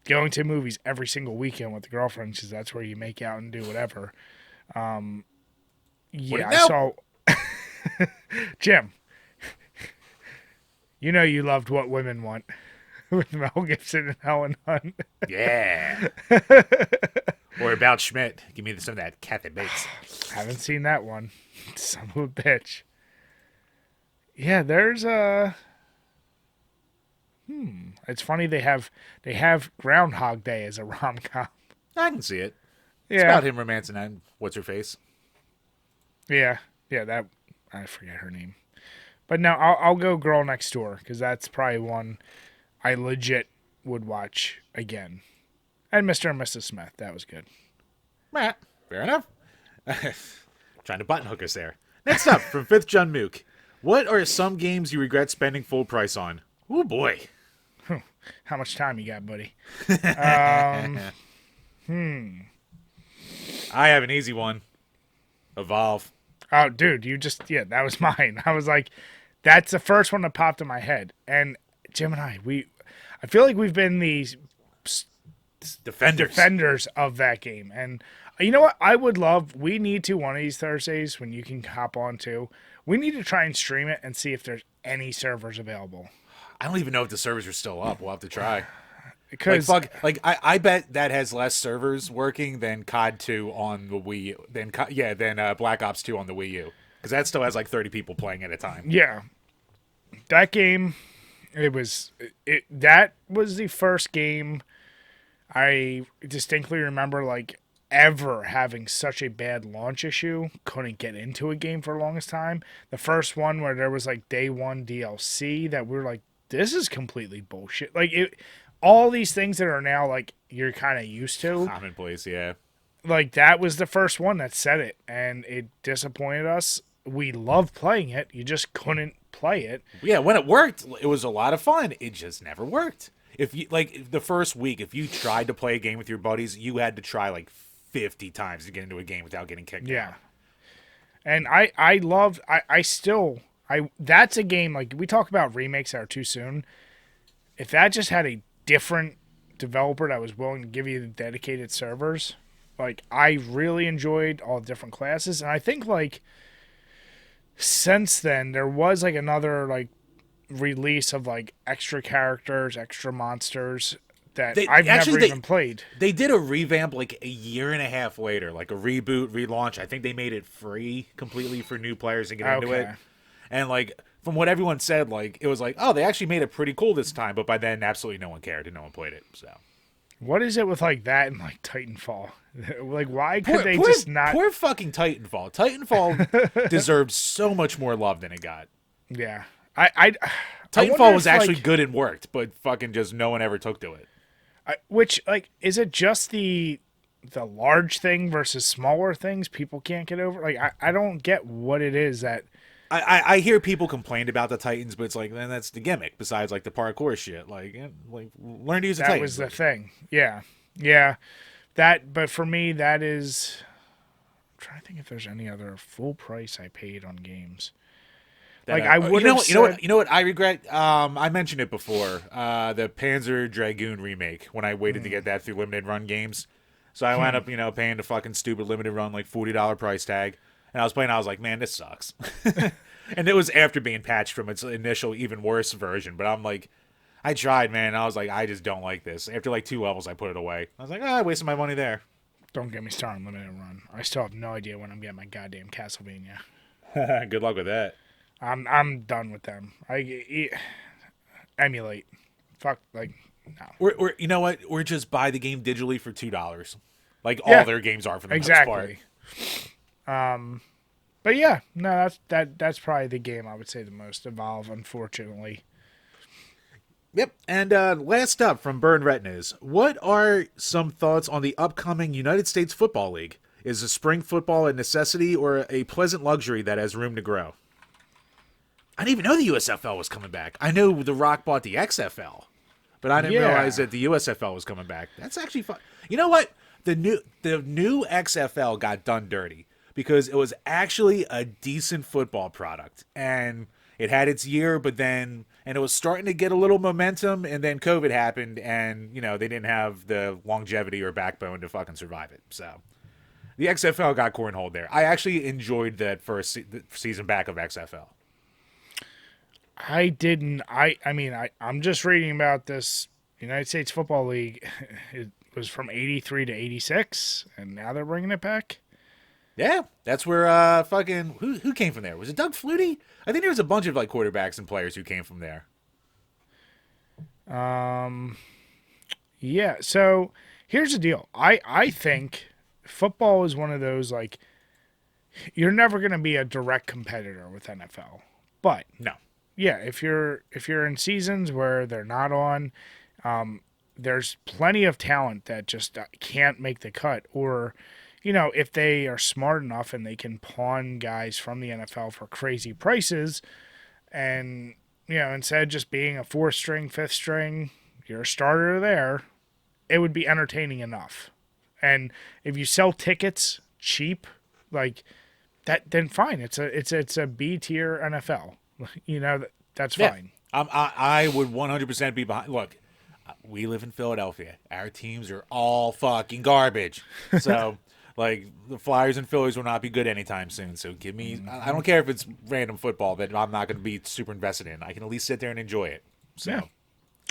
going to movies every single weekend with the girlfriends because that's where you make out and do whatever. Yeah, I saw. Jim, you loved What Women Want with Mel Gibson and Helen Hunt. Yeah. Or About Schmidt. Give me some of that Kathy Bates. Haven't seen that one. Son of a bitch. Yeah, there's a. It's funny they have Groundhog Day as a rom com. I can see it. Yeah, It's about him romancing and what's her face. yeah. That I forget her name, but no, I'll go Girl Next Door because that's probably one I legit would watch again. And Mr. and Mrs. Smith, that was good. Fair enough. Trying to button hook us there. Next up, from Fifth John Mook. What are some games you regret spending full price on? Oh boy. How much time you got, buddy? Um, I have an easy one. Evolve. Oh, dude, yeah, that was mine. I was like, that's the first one that popped in my head. And Jim and I feel like we've been the Defenders. defenders of that game. And you know what? We need to, one of these Thursdays when you can hop on too, we need to try and stream it and see if there's any servers available. I don't even know if the servers are still up. We'll have to try. Because I bet that has less servers working than COD 2 on the Wii U. Than Black Ops 2 on the Wii U. Because that still has like 30 people playing at a time. yeah, that game, that was the first game I distinctly remember like ever having such a bad launch issue. Couldn't get into a game for the longest time. The first one where there was like day one DLC that we were like, this is completely bullshit. Like all these things that are now like you're kind of used to. Commonplace, yeah. Like that was the first one that said it, and it disappointed us. We loved playing it. You just couldn't play it. Yeah, when it worked, it was a lot of fun. It just never worked. If you like the first week, if you tried to play a game with your buddies, you had to try like 50 times to get into a game without getting kicked Yeah. out. And that's a game, like we talk about remakes that are too soon. If that just had a different developer that was willing to give you the dedicated servers, like I really enjoyed all the different classes. And I think like since then there was like another like release of like extra characters, extra monsters that I've never even played. They did a revamp like a year and a half later, like a reboot, relaunch. I think they made it free completely for new players to get into it. And like from what everyone said, like it was like, oh, they actually made it pretty cool this time. But by then, absolutely no one cared and no one played it. So what is it with like that and like Titanfall? Like why could they just not? Poor fucking Titanfall. Titanfall deserved so much more love than it got. Yeah, Titanfall was actually good and worked, but fucking just no one ever took to it. Which like is it just the large thing versus smaller things people can't get over? Like I don't get what it is that. I hear people complain about the Titans, but it's like, then that's the gimmick. Besides, like the parkour shit, like learn to use the Titans. That was the thing. Yeah. But for me, that is. I'm trying to think if there's any other full price I paid on games. Like I would. You know what? I regret. I mentioned it before. The Panzer Dragoon remake. When I waited to get that through limited run games, so I wound up paying the fucking stupid limited run like $40 price tag. And I was playing, I was like, man, this sucks. And it was after being patched from its initial, even worse version. But I'm like, I tried, man. And I was like, I just don't like this. After like 2 levels, I put it away. I was like, I wasted my money there. Don't get me started on limited run. I still have no idea when I'm getting my goddamn Castlevania. Good luck with that. I'm done with them. Emulate. Fuck, like, no. Or you know what? Or just buy the game digitally for $2. Like all their games are for the most part. But yeah, no, that's probably the game I would say the most. Evolve, unfortunately. Yep. And last up from Burn Retinas, what are some thoughts on the upcoming United States Football League? Is the spring football a necessity or a pleasant luxury that has room to grow? I didn't even know the USFL was coming back. I know The Rock bought the XFL, but I didn't realize that the USFL was coming back. That's actually fun. You know what? The new XFL got done dirty because it was actually a decent football product, and it had its year, and it was starting to get a little momentum, and then COVID happened, and they didn't have the longevity or backbone to fucking survive it. So the XFL got cornholed there. I actually enjoyed that first season back of XFL. I didn't. I'm just reading about this United States Football League. It was from 83 to 86, and now they're bringing it back. Yeah, that's where fucking who came from there? Was it Doug Flutie? I think there was a bunch of like quarterbacks and players who came from there. Yeah. So here's the deal. I think football is one of those like you're never going to be a direct competitor with NFL, but no. Yeah, if you're in seasons where they're not on, there's plenty of talent that just can't make the cut. Or, if they are smart enough and they can pawn guys from the NFL for crazy prices, And, instead of just being a 4th string, 5th string, you're a starter there, it would be entertaining enough. And if you sell tickets cheap, like that, then fine. It's a B tier NFL. That's fine. I would 100% be behind. Look, we live in Philadelphia. Our teams are all fucking garbage. So, like, the Flyers and Phillies will not be good anytime soon. So give me. I don't care if it's random football that I'm not going to be super invested in. I can at least sit there and enjoy it. So, Yeah.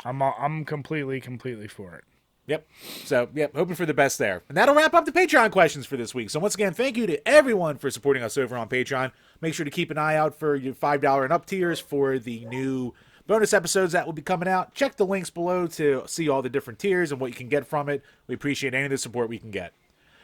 I'm completely for it. Yep. So, hoping for the best there. And that'll wrap up the Patreon questions for this week. So, once again, thank you to everyone for supporting us over on Patreon. Make sure to keep an eye out for your $5 and up tiers for the new bonus episodes that will be coming out. Check the links below to see all the different tiers and what you can get from it. We appreciate any of the support we can get.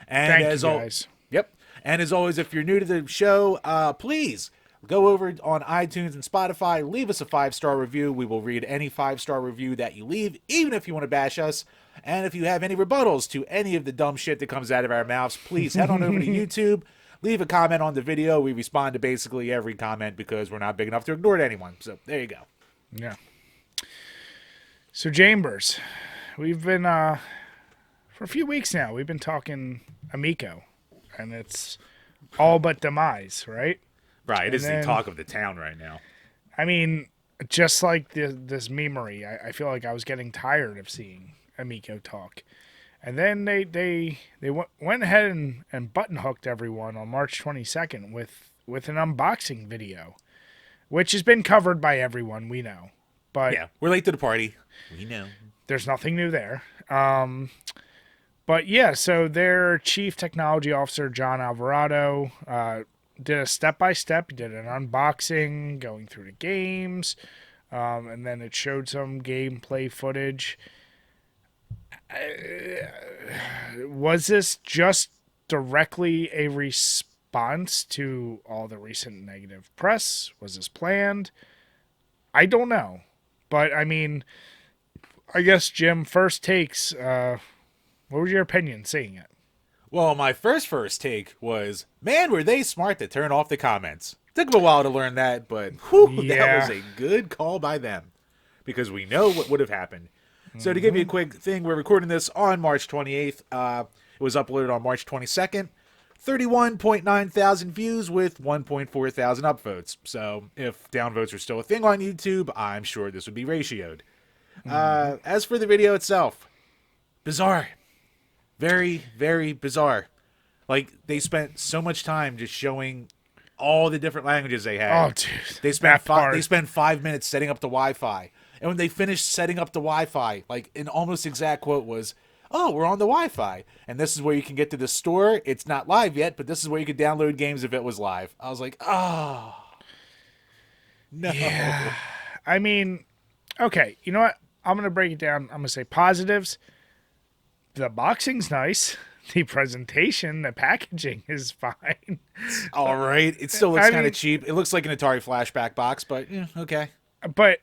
And Thank you, guys. Yep. And as always, if you're new to the show, please go over on iTunes and Spotify. Leave us a 5-star review. We will read any 5-star review that you leave, even if you want to bash us. And if you have any rebuttals to any of the dumb shit that comes out of our mouths, please head on over to YouTube. Leave a comment on the video. We respond to basically every comment because we're not big enough to ignore anyone. So there you go. Yeah. So, Chambers, we've been, for a few weeks now, we've been talking Amico. And it's all but demise, right? Right. It is the talk of the town right now. I mean, just like this memery, I feel like I was getting tired of seeing Amico talk. And then they went ahead and button hooked everyone on March 22nd with an unboxing video, which has been covered by everyone we know. But yeah, we're late to the party. We know. There's nothing new there. But yeah, so their chief technology officer, John Alvarado, did a step-by-step. He did an unboxing, going through the games, and then it showed some gameplay footage. Was this just directly a response to all the recent negative press? Was this planned? I don't know. But, I mean, I guess, Jim, first takes, what was your opinion seeing it? Well, my first take was, man, were they smart to turn off the comments. Took them a while to learn that, but that was a good call by them. Because we know what would have happened. So to give you a quick thing, we're recording this on March 28th. It was uploaded on March 22nd. 31.9 thousand views with 1.4 thousand upvotes. So if downvotes are still a thing on YouTube, I'm sure this would be ratioed. As for the video itself, bizarre. Very, very bizarre. Like, they spent so much time just showing all the different languages they had. Oh, dude. They spent 5 minutes setting up the Wi-Fi. And when they finished setting up the Wi-Fi, like, an almost exact quote was, oh, we're on the Wi-Fi. And this is where you can get to the store. It's not live yet, but this is where you could download games if it was live. I was like, oh. No. Yeah. I mean, okay, you know what? I'm going to break it down. I'm going to say positives. The boxing's nice. The presentation, the packaging is fine. All right. It still looks kind of cheap. It looks like an Atari flashback box, but yeah, okay. But,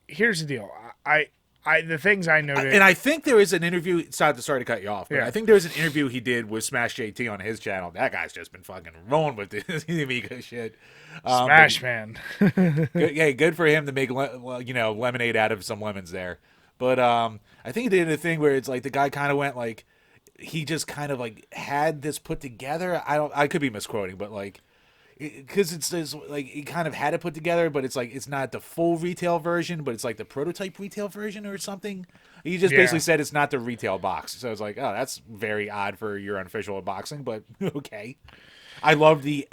here's the deal. The things I noted, and I think there is an interview. Sorry to cut you off, but yeah. I think there's an interview he did with Smash JT on his channel. That guy's just been fucking rolling with this Amico shit. Smash man. Good for him to make lemonade out of some lemons there. But I think he did a thing where it's like the guy kind of went like he just kind of like had this put together. I could be misquoting, but like. Because it's like he kind of had it put together, but it's like it's not the full retail version, but it's like the prototype retail version or something. He just basically said it's not the retail box. So I was like, oh, that's very odd for your unofficial unboxing, but okay. I love the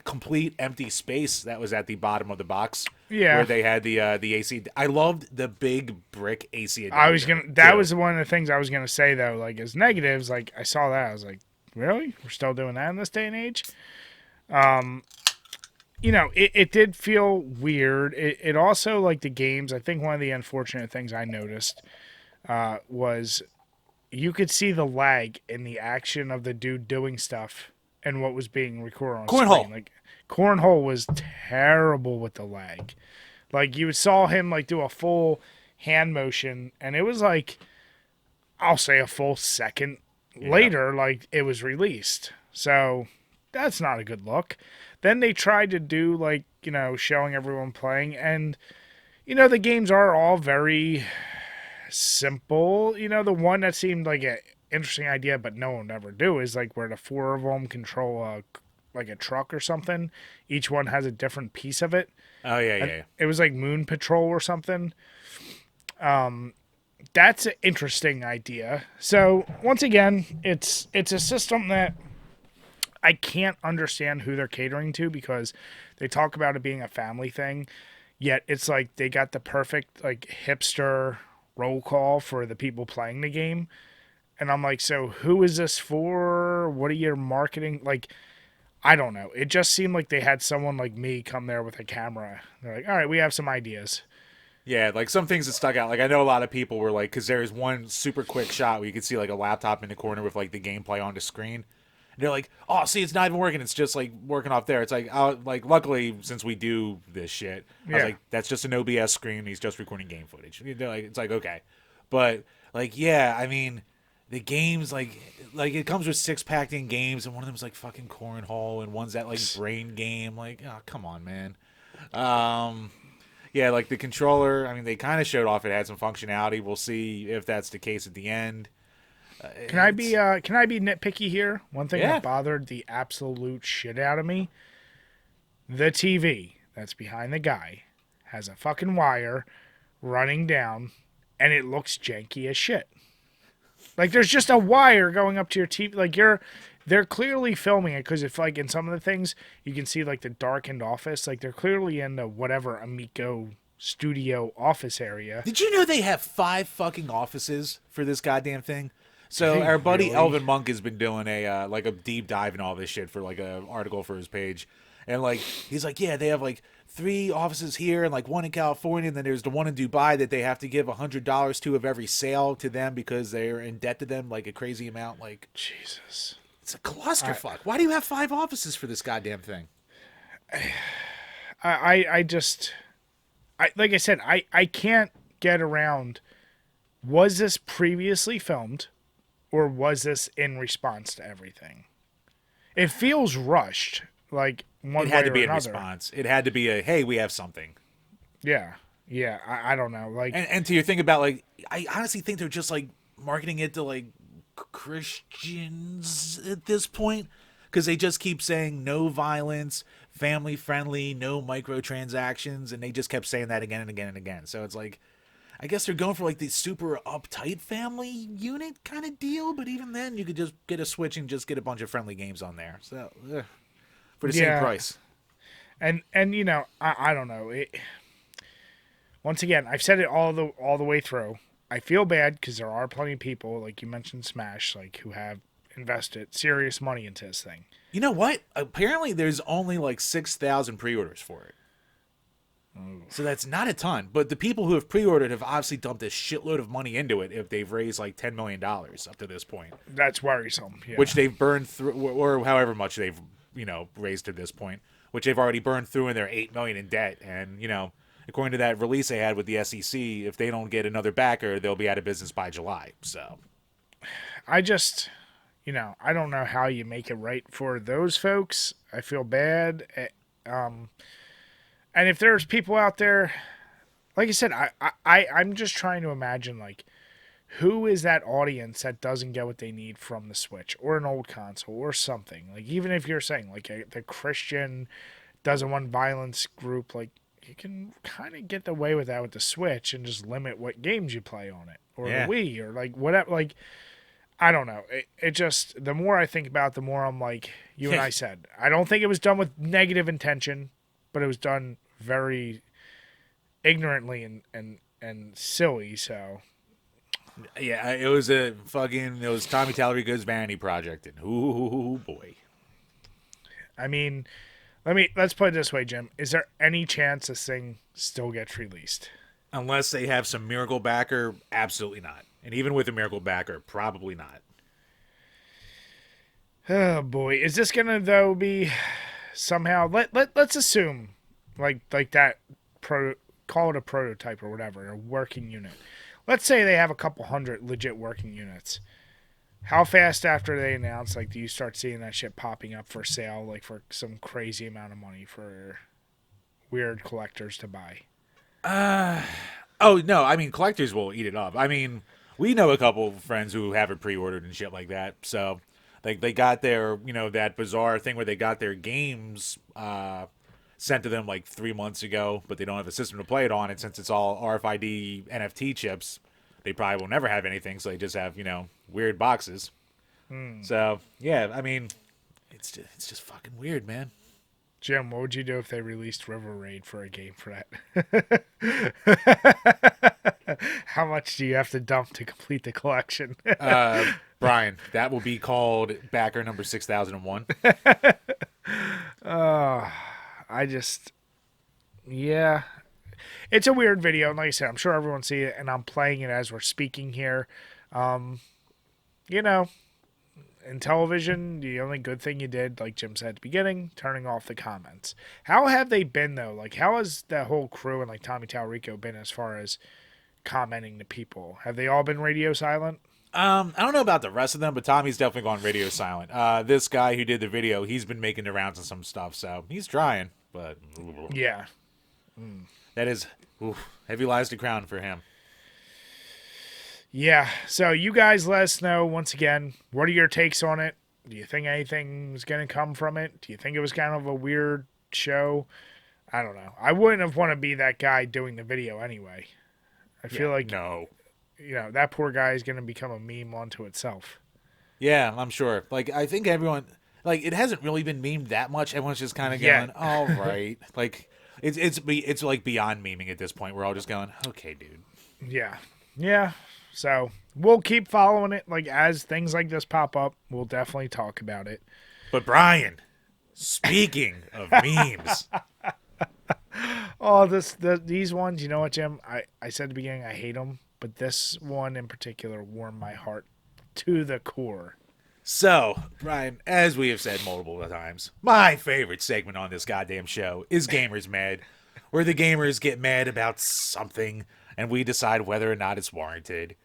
complete empty space that was at the bottom of the box. Yeah, where they had the AC. I loved the big brick AC adapter. That was one of the things I was gonna say though. Like as negatives, like I saw that, I was like, really? We're still doing that in this day and age? It did feel weird. It also, like the games, I think one of the unfortunate things I noticed was you could see the lag in the action of the dude doing stuff and what was being recorded on screen. Like, Cornhole was terrible with the lag. Like, you saw him, like, do a full hand motion, and it was like, I'll say a full second later, like, it was released. So that's not a good look. Then they tried to do like showing everyone playing. And, the games are all very simple. The one that seemed like an interesting idea, but no one would ever do is like where the four of them control like a truck or something. Each one has a different piece of it. Oh yeah, And yeah. it was like Moon Patrol or something. That's an interesting idea. So once again, it's a system that I can't understand who they're catering to because they talk about it being a family thing, yet it's like they got the perfect like hipster roll call for the people playing the game. And I'm like, so who is this for? What are your marketing like? I don't know. It just seemed like they had someone like me come there with a camera. They're like, all right, we have some ideas. Yeah, like some things that stuck out. Like I know a lot of people were like, because there's one super quick shot where you could see like a laptop in the corner with like the gameplay on the screen. And they're like, oh, see, it's not even working. It's just like working off there. It's like, luckily since we do this shit, I was Yeah. like, that's just an OBS screen. He's just recording game footage. Like, it's like okay, but like yeah, I mean, the games like it comes with 6 packed in games, and one of them's like fucking cornhole, and one's that like brain game. Like, oh come on, man. Um, yeah, like the controller. I mean, they kind of showed off it had some functionality. We'll see if that's the case at the end. It's Can I be nitpicky here? One thing yeah. that bothered the absolute shit out of me, the TV that's behind the guy has a fucking wire running down and it looks janky as shit. Like there's just a wire going up to your TV. Like they're clearly filming it because if like in some of the things you can see like the darkened office, like they're clearly in the whatever Amico studio office area. Did you know they have 5 fucking offices for this goddamn thing? So Hey, our buddy really? Elvin Monk has been doing a like a deep dive in all this shit for like a article for his page, and like he's like, yeah, they have like 3 offices here and like one in California, and then there's the one in Dubai that they have to give $100 to of every sale to them because they're in debt to them like a crazy amount. Like Jesus. it's a clusterfuck. Why do you have 5 offices for this goddamn thing? I just like I said, I can't get around. Was this previously filmed, or was this in response to everything? It feels rushed, like It one had way to or be in another. response. It had to be a hey, we have something. Yeah, yeah. I don't know. Like, And to your thing about like, I honestly think they're just like marketing it to like Christians at this point because they just keep saying no violence, family friendly, no microtransactions, and they just kept saying that again and again and again. So it's like, I guess they're going for like the super uptight family unit kind of deal, but even then, you could just get a Switch and just get a bunch of friendly games on there. So for the same yeah, price. and I don't know. Once again, I've said it all the way through. I feel bad because there are plenty of people, like you mentioned, Smash, like who have invested serious money into this thing. You know what? Apparently, there's only like 6,000 pre-orders for it. So that's not a ton, but the people who have pre-ordered have obviously dumped a shitload of money into it if they've raised like $10 million up to this point, That's worrisome. Yeah. which they've burned through, or however much they've raised to this point, which they've already burned through in their $8 million in debt. And according to that release they had with the SEC, if they don't get another backer, they'll be out of business by July. So I just, I don't know how you make it right for those folks. I feel bad. And if there's people out there, like I said, I'm just trying to imagine, like, who is that audience that doesn't get what they need from the Switch or an old console or something? Like, even if you're saying, like, the Christian doesn't want violence group, like, you can kind of get away with that with the Switch and just limit what games you play on it or yeah, the Wii or, like, whatever. Like, I don't know. It just, the more I think about it, the more I'm like, you and I said, I don't think it was done with negative intention, but it was done very ignorantly and silly. So yeah, it was Tommy Tallarico's vanity project, and ooh boy. I mean, let's put it this way, Jim. Is there any chance this thing still gets released? Unless they have some miracle backer, absolutely not. And even with a miracle backer, probably not. Oh boy, is this gonna though be somehow? Let's assume like that call it a prototype or whatever, a working unit. Let's say they have a couple hundred legit working units. How fast after they announce, like, do you start seeing that shit popping up for sale, like for some crazy amount of money for weird collectors to buy? Oh no, I mean collectors will eat it up. I mean, we know a couple of friends who have it pre-ordered and shit like that. So, like they got their, that bizarre thing where they got their games sent to them like 3 months ago, but they don't have a system to play it on. And since it's all RFID NFT chips, they probably will never have anything. So they just have weird boxes. So yeah, I mean, it's just fucking weird, man. Jim, what would you do if they released River Raid for a game for that? How much do you have to dump to complete the collection? Brian, that will be called backer number 6001. Yeah. It's a weird video. And like I said, I'm sure everyone see it, and I'm playing it as we're speaking here. In television, the only good thing you did, like Jim said at the beginning, turning off the comments. How have they been, though? Like, how has that whole crew and, like, Tommy Talrico been as far as commenting to people? Have they all been radio silent? I don't know about the rest of them, but Tommy's definitely gone radio silent. This guy who did the video, he's been making the rounds on some stuff, so he's trying, but... Yeah. That is heavy lies to crown for him. Yeah, so you guys let us know, once again, what are your takes on it? Do you think anything's going to come from it? Do you think it was kind of a weird show? I don't know. I wouldn't have wanted to be that guy doing the video anyway. I feel like, no. That poor guy is going to become a meme onto itself. Yeah, I'm sure. Like, I think everyone, like, it hasn't really been memed that much. Everyone's just kind of going, all right. Like, it's like beyond memeing at this point. We're all just going, okay, dude. Yeah. Yeah. So we'll keep following it. Like, as things like this pop up, we'll definitely talk about it. But Brian, speaking of memes. Oh, these ones, you know what, Jim? I said at the beginning I hate them, but this one in particular warmed my heart to the core. So, Brian, as we have said multiple times, my favorite segment on this goddamn show is Gamers Mad, where the gamers get mad about something and we decide whether or not it's warranted.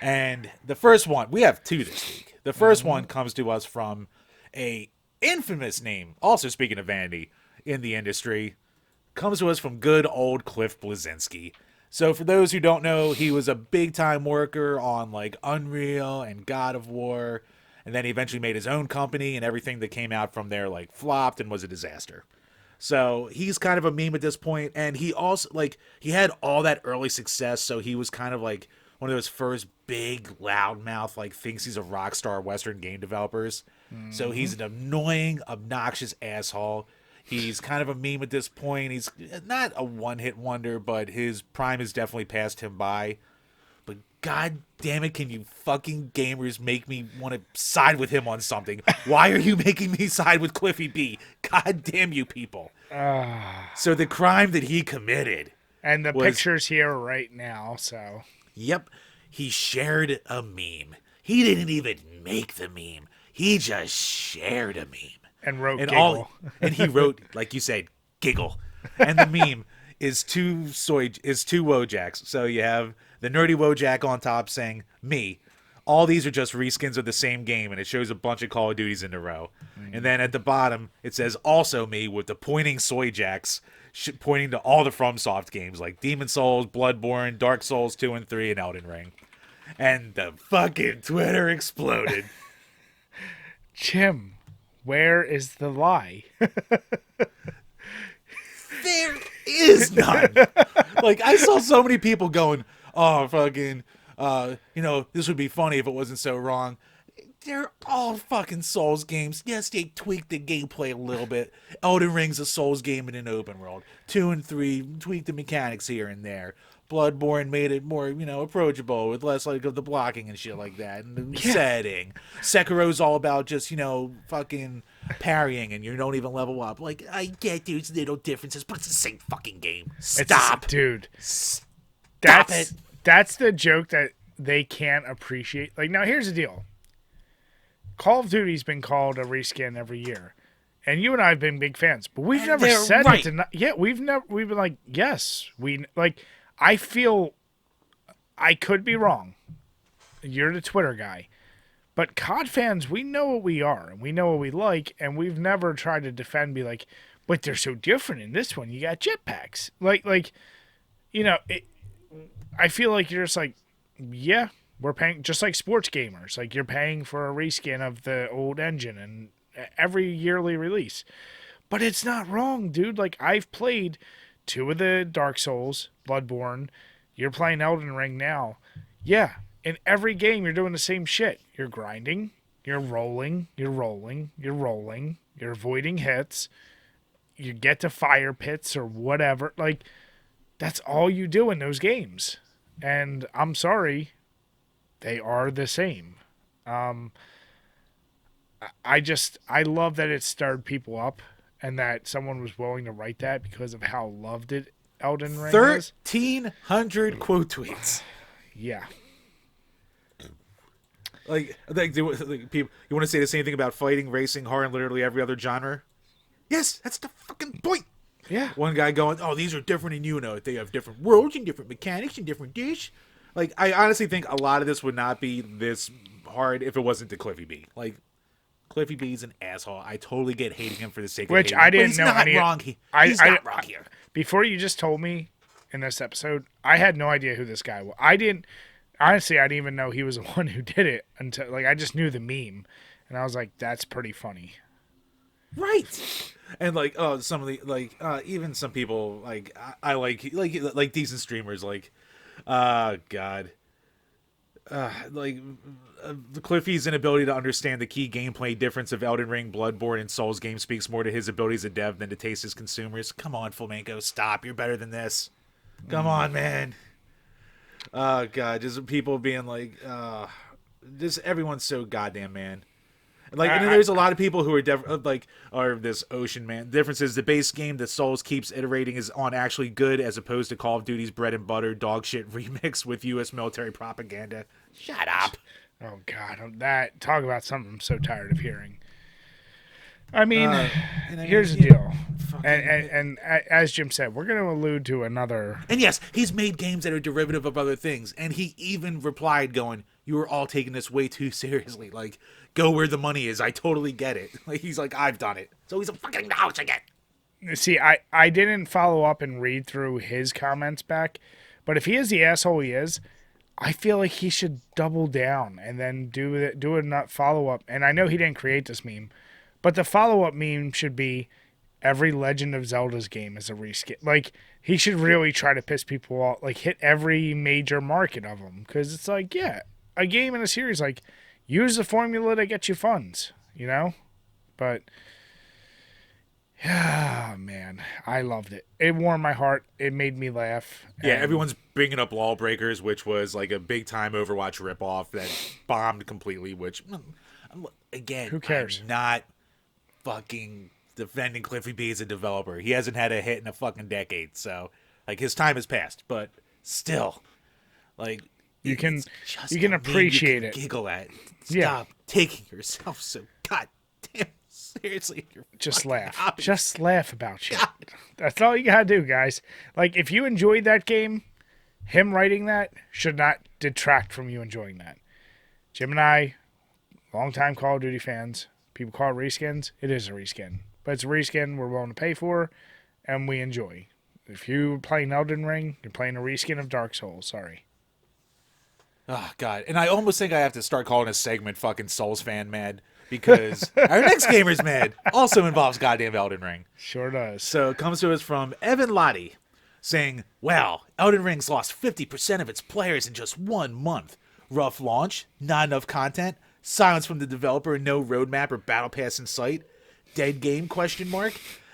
And the first one, we have two this week. The first one comes to us from a infamous name, also speaking of vanity, in the industry, comes to us from good old Cliff Bleszinski. So for those who don't know, he was a big-time worker on like Unreal and God of War, and then he eventually made his own company, and everything that came out from there like flopped and was a disaster. So he's kind of a meme at this point, and he also like he had all that early success, so he was kind of like one of those first big loudmouth like thinks he's a rock star Western game developers. So he's an annoying, obnoxious asshole. He's kind of a meme at this point. He's not a one-hit wonder, but his prime has definitely passed him by. But god damn it, can you fucking gamers make me want to side with him on something? Why are you making me side with Cliffy B? God damn you people. So the crime that he committed. And the picture's here right now, so. Yep. He shared a meme. He didn't even make the meme. He just shared a meme. And wrote giggle. And he wrote, like you said, giggle. And the meme is two Wojaks. So you have the nerdy Wojak on top saying, me. All these are just reskins of the same game, and it shows a bunch of Call of Duties in a row. And then at the bottom, it says, also me, with the pointing Soyjacks pointing to all the FromSoft games, like Demon Souls, Bloodborne, Dark Souls 2 and 3, and Elden Ring. And the fucking Twitter exploded. Jim, where is the lie? There is none. Like, I saw so many people going, oh, fucking, this would be funny if it wasn't so wrong. They're all fucking Souls games. Yes, they tweaked the gameplay a little bit. Elden Ring's a Souls game in an open world. 2 and 3 tweaked the mechanics here and there. Bloodborne made it more, approachable with less like of the blocking and shit like that, and the setting. Sekiro's all about just, fucking parrying, and you don't even level up. Like, I get there's little differences, but it's the same fucking game. Stop, dude. Stop it. That's the joke that they can't appreciate. Like, now here's the deal. Call of Duty's been called a reskin every year. And you and I have been big fans, but we've never said it to we've been like, yes, I feel I could be wrong. You're the Twitter guy. But COD fans, we know what we are, and we know what we like, and we've never tried to defend, be like, but they're so different in this one. You got jetpacks. Like, you know, I feel like you're just like, yeah, we're paying just like sports gamers. Like you're paying for a reskin of the old engine and every yearly release. But it's not wrong, dude. Like I've played 2 of the Dark Souls, Bloodborne. You're playing Elden Ring now. Yeah, in every game you're doing the same shit. You're grinding, you're rolling, you're rolling, you're rolling, you're avoiding hits. You get to fire pits or whatever. Like that's all you do in those games. And I'm sorry, they are the same. I love that it stirred people up and that someone was willing to write that because of how loved it Elden Ring is. 1,300 quote tweets. Yeah. Like people, you want to say the same thing about fighting, racing, horror, and literally every other genre? Yes, that's the fucking point. Yeah. One guy going, "Oh, these are different, and you know, they have different worlds and different mechanics and different dish." Like, I honestly think a lot of this would not be this hard if it wasn't to Cliffy B. Like, Cliffy B's an asshole. I totally get hating him for the sake of Which hating I him, but didn't he's know not any. wrong. He's not wrong here. Before you just told me in this episode, I had no idea who this guy was. I didn't even know he was the one who did it until I just knew the meme, and I was like, that's pretty funny. Right. And some of the even some people I like decent streamers God. Cliffy's inability to understand the key gameplay difference of Elden Ring, Bloodborne, and Souls games speaks more to his abilities as a dev than to taste as consumers. Come on, Flamenco, stop. You're better than this. Come on, man. Oh, God. Just people being just everyone's so goddamn man. And then there's a lot of people who are are this ocean man. The difference is the base game that Souls keeps iterating is on actually good as opposed to Call of Duty's bread and butter dog shit remix with U.S. military propaganda. Shut up. Oh God, talk about something I'm so tired of hearing. I mean, here's the deal, and as Jim said, we're going to allude to another. And yes, he's made games that are derivative of other things, and he even replied, going, "You are all taking this way too seriously. Like, go where the money is. I totally get it." Like he's like, "I've done it," so he's fucking acknowledging it. See, I didn't follow up and read through his comments back, but if he is the asshole he is, I feel like he should double down and then do a follow up. And I know he didn't create this meme. But the follow-up meme should be every Legend of Zelda's game is a reskin. Like, he should really try to piss people off. Like, hit every major market of them. Because it's like, yeah, a game in a series, like, use the formula to get you funds, you know? But, yeah, man, I loved it. It warmed my heart. It made me laugh. Yeah, everyone's bringing up Lawbreakers, which was like a big-time Overwatch ripoff that bombed completely, which, again, who cares? I'm not fucking defending Cliffy B as a developer. He hasn't had a hit in a fucking decade, so his time has passed. But still, you can appreciate it. Giggle at. Stop taking yourself so goddamn seriously. Just laugh. Hobbies. Just laugh about shit. God. That's all you gotta do, guys. Like if you enjoyed that game, him writing that should not detract from you enjoying that. Jim and I, longtime Call of Duty fans. People call it reskins. It is a reskin. But it's a reskin we're willing to pay for, and we enjoy. If you're playing Elden Ring, you're playing a reskin of Dark Souls. Sorry. Oh, God. And I almost think I have to start calling a segment fucking Souls fan mad, because our next Gamer's Mad also involves goddamn Elden Ring. Sure does. So it comes to us from Evan Lottie, saying, "Wow, Elden Ring's lost 50% of its players in just 1 month. Rough launch, not enough content, silence from the developer, no roadmap or battle pass in sight. Dead game, ?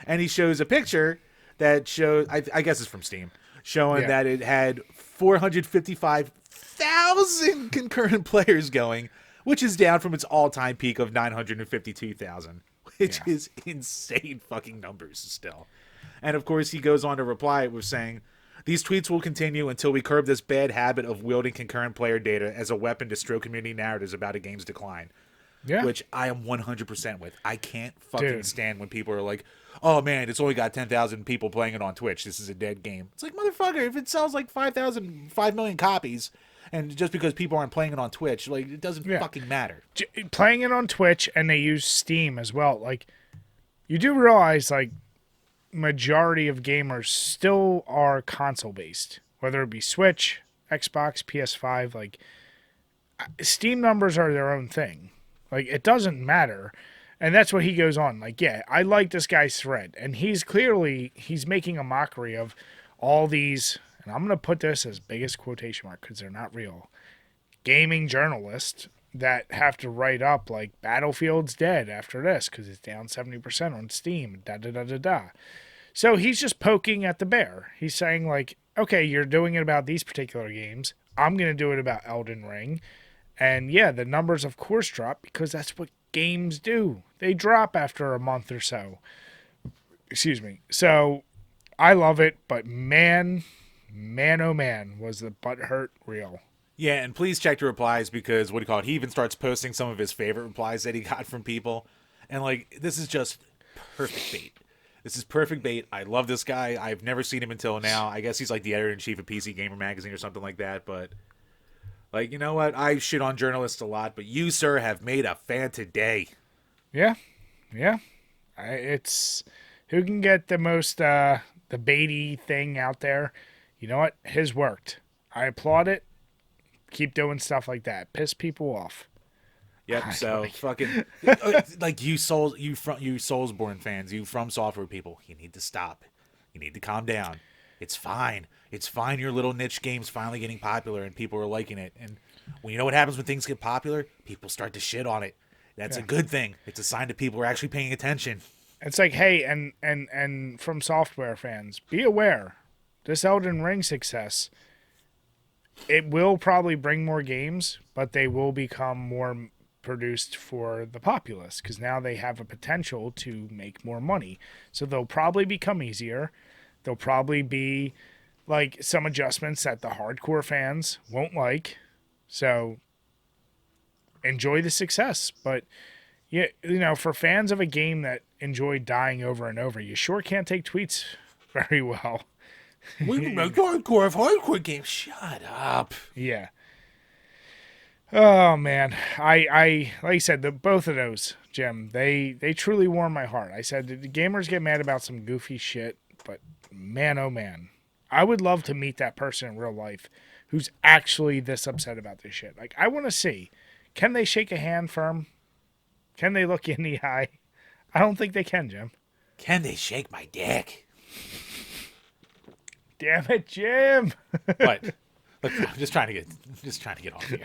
And he shows a picture that shows, I guess it's from Steam, showing that it had 455,000 concurrent players going, which is down from its all-time peak of 952,000, which is insane fucking numbers still. And of course, he goes on to reply with saying, "These tweets will continue until we curb this bad habit of wielding concurrent player data as a weapon to stroke community narratives about a game's decline." Yeah. Which I am 100% with. I can't fucking stand when people are like, "Oh man, it's only got 10,000 people playing it on Twitch. This is a dead game." It's like, motherfucker, if it sells like 5 million copies, and just because people aren't playing it on Twitch, it doesn't fucking matter. Playing it on Twitch, and they use Steam as well. Like, you do realize, majority of gamers still are console based, whether it be Switch, Xbox, PS5. Like, Steam numbers are their own thing. Like, it doesn't matter. And that's what he goes on. Like, yeah, I like this guy's thread. And he's making a mockery of all these, and I'm going to put this as biggest quotation mark because they're not real, gaming journalists that have to write up like Battlefield's dead after this because it's down 70% on Steam, da-da-da-da-da. So he's just poking at the bear. He's saying, like, okay, you're doing it about these particular games. I'm going to do it about Elden Ring. And yeah, the numbers of course drop because that's what games do. They drop after a month or so. Excuse me. So I love it, but man, oh man, was the butthurt real. Yeah, and please check the replies because, what do you call it, he even starts posting some of his favorite replies that he got from people. And, like, this is just perfect bait. This is perfect bait. I love this guy. I've never seen him until now. I guess he's like the editor-in-chief of PC Gamer Magazine or something like that. But, like, you know what? I shit on journalists a lot, but you, sir, have made a fan today. Yeah. It's who can get the most, the baity thing out there. You know what? His worked. I applaud it. Keep doing stuff like that. Piss people off. Yep. So fucking like you Soulsborne fans, you From Software people, you need to stop. You need to calm down. It's fine. It's fine. Your little niche game's finally getting popular and people are liking it. And when you know what happens when things get popular, people start to shit on it. That's a good thing. It's a sign that people are actually paying attention. It's like, hey, and From Software fans, be aware. This Elden Ring success, it will probably bring more games, but they will become more produced for the populace because now they have a potential to make more money. So they'll probably become easier. There'll probably be like some adjustments that the hardcore fans won't like. So enjoy the success. But yeah, you know, for fans of a game that enjoy dying over and over, you sure can't take tweets very well. We can make hardcore games. Shut up. Yeah. Oh man, I like I said, both of those, Jim, they truly warm my heart. I said the gamers get mad about some goofy shit, but man, oh man, I would love to meet that person in real life who's actually this upset about this shit. Like, I want to see, can they shake a hand firm? Can they look you in the eye? I don't think they can, Jim. Can they shake my dick? Damn it, Jim. What? Look, I'm just trying to get off here.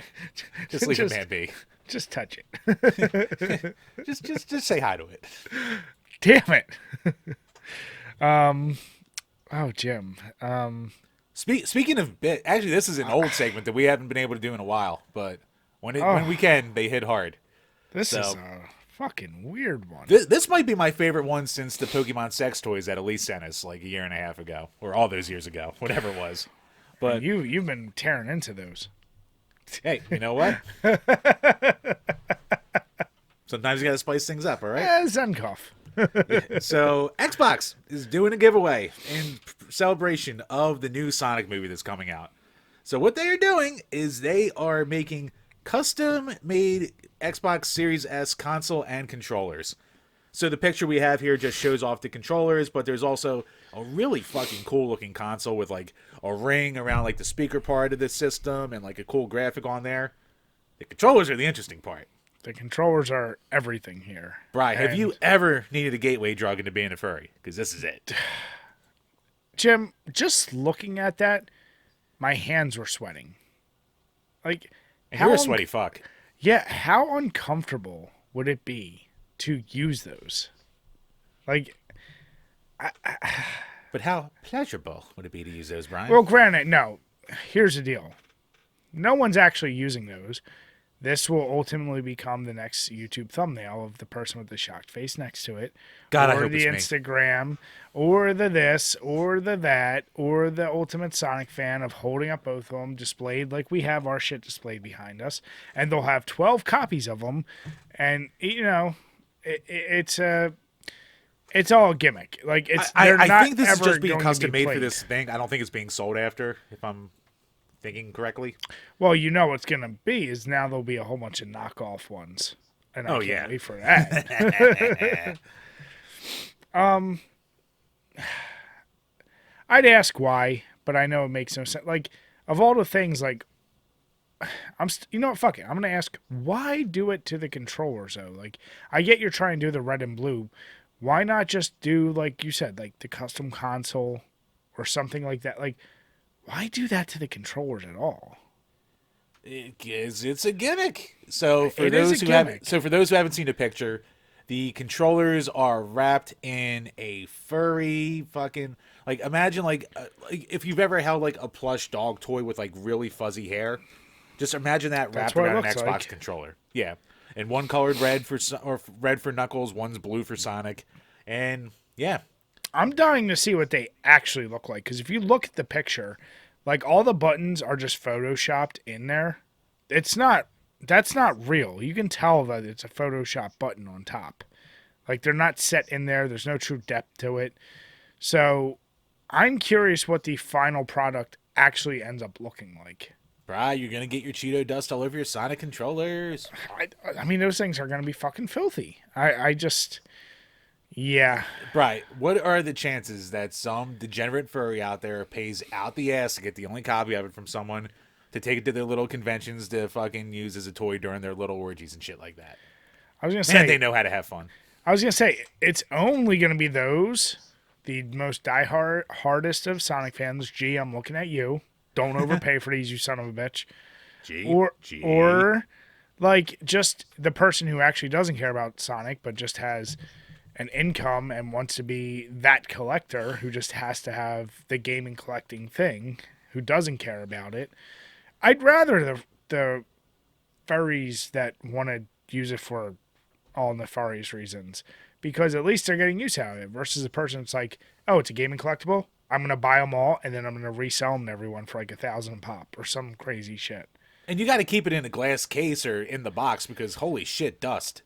Just leave the man be. Just touch it. just say hi to it. Damn it. Oh, Jim. Speaking of bit, actually, this is an old segment that we haven't been able to do in a while. But when we can, they hit hard. This is a fucking weird one. This might be my favorite one since the Pokemon sex toys that Elise sent us like a year and a half ago, or all those years ago, whatever it was. But you've been tearing into those. Hey, you know what? Sometimes you gotta spice things up, all right? Yeah, Zenkoff. So Xbox is doing a giveaway in celebration of the new Sonic movie that's coming out. So what they are doing is they are making custom-made Xbox Series S console and controllers. So the picture we have here just shows off the controllers, but there's also a really fucking cool-looking console with like a ring around like the speaker part of the system and like a cool graphic on there. The controllers are the interesting part. The controllers are everything here. Right. Have you ever needed a gateway drug into being a furry? Because this is it. Jim, just looking at that, my hands were sweating. Like, you're a sweaty fuck. Yeah, how uncomfortable would it be to use those? Like, but how pleasurable would it be to use those, Brian? Well, granted, no. Here's the deal. No one's actually using those. This will ultimately become the next YouTube thumbnail of the person with the shocked face next to it. God, or I hope the it's Instagram, me. or the this, or the that, or the ultimate Sonic fan of holding up both of them displayed like we have our shit displayed behind us. And they'll have 12 copies of them. And, you know, it's all a gimmick. Like, I think this is just being custom made for this thing. I don't think it's being sold after, if I'm thinking correctly. Well, you know what's going to be is now there'll be a whole bunch of knockoff ones. And I can't wait for that. I'd ask why, but I know it makes no sense. Like, of all the things, like, you know what? Fuck it. I'm gonna ask why do it to the controllers though. Like, I get you're trying to do the red and blue. Why not just do like you said, like the custom console or something like that? Like, why do that to the controllers at all? It's a gimmick. So for It is those a who haven't, gimmick. so for those who haven't seen the picture, the controllers are wrapped in a furry fucking like imagine like if you've ever held like a plush dog toy with like really fuzzy hair, just imagine that That's wrapped what it around an looks Xbox like. controller. Yeah, and one colored red for or red for Knuckles, one's blue for Sonic, and yeah, I'm dying to see what they actually look like because if you look at the picture, like all the buttons are just photoshopped in there. It's not. That's not real. You can tell that it's a Photoshop button on top. Like they're not set in there. There's no true depth to it. So I'm curious what the final product actually ends up looking like. Bri, you're gonna get your Cheeto dust all over your Sonic controllers. I mean, those things are going to be fucking filthy. I just, yeah. Right. What are the chances that some degenerate furry out there pays out the ass to get the only copy of it from someone to take it to their little conventions to fucking use as a toy during their little orgies and shit like that? I was going to Man, they say, know how to have fun. it's only going to be those, the most diehard, hardest of Sonic fans. Gee, I'm looking at you. Don't overpay for these, you son of a bitch. Or like just the person who actually doesn't care about Sonic, but just has an income and wants to be that collector who just has to have the gaming collecting thing, who doesn't care about it. I'd rather the furries that want to use it for all nefarious reasons because at least they're getting use out of it versus a person that's like, oh, it's a gaming collectible. I'm going to buy them all and then I'm going to resell them to everyone for like 1,000 a pop or some crazy shit. And you got to keep it in a glass case or in the box because holy shit, dust.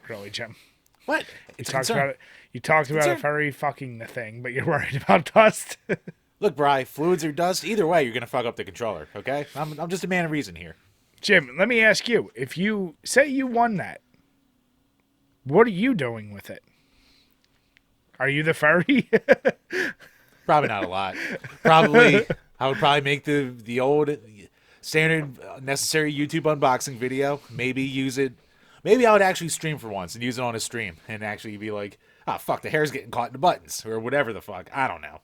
Really, Jim? What? You talked about it. You talked about a furry fucking the thing, but you're worried about dust. Look, Bri, fluids or dust, either way, you're gonna fuck up the controller. Okay, I'm just a man of reason here. Jim, let me ask you: if you say you won that, what are you doing with it? Are you the furry? Probably not a lot. Probably, I would probably make the old standard necessary YouTube unboxing video. Maybe use it. Maybe I would actually stream for once and use it on a stream and actually be like, "Ah, fuck, the hair's getting caught in the buttons," or whatever the fuck. I don't know.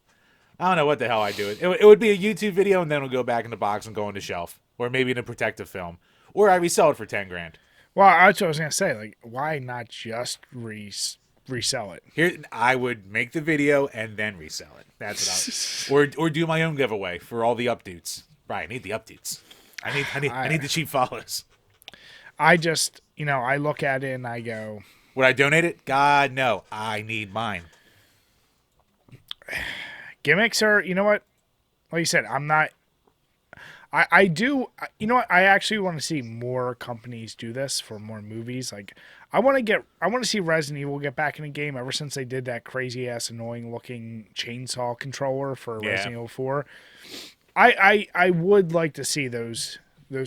I don't know what the hell I do. It would be a YouTube video and then it'll go back in the box and go on the shelf, or maybe in a protective film, or I resell it for 10 grand. Well, that's what I was gonna say. Like, why not just resell it? Here, I would make the video and then resell it. That's what or do my own giveaway for all the updates. Right, I need the updates. I need the cheap follows. I just, I look at it and I go, Would I donate it? God, no. I need mine. gimmicks are, you know what? Like you said, I'm not. I do. You know what? I actually want to see more companies do this for more movies. Like, I want to see Resident Evil get back in the game. Ever since they did that crazy ass, annoying looking chainsaw controller for Resident Evil 4, I would like to see those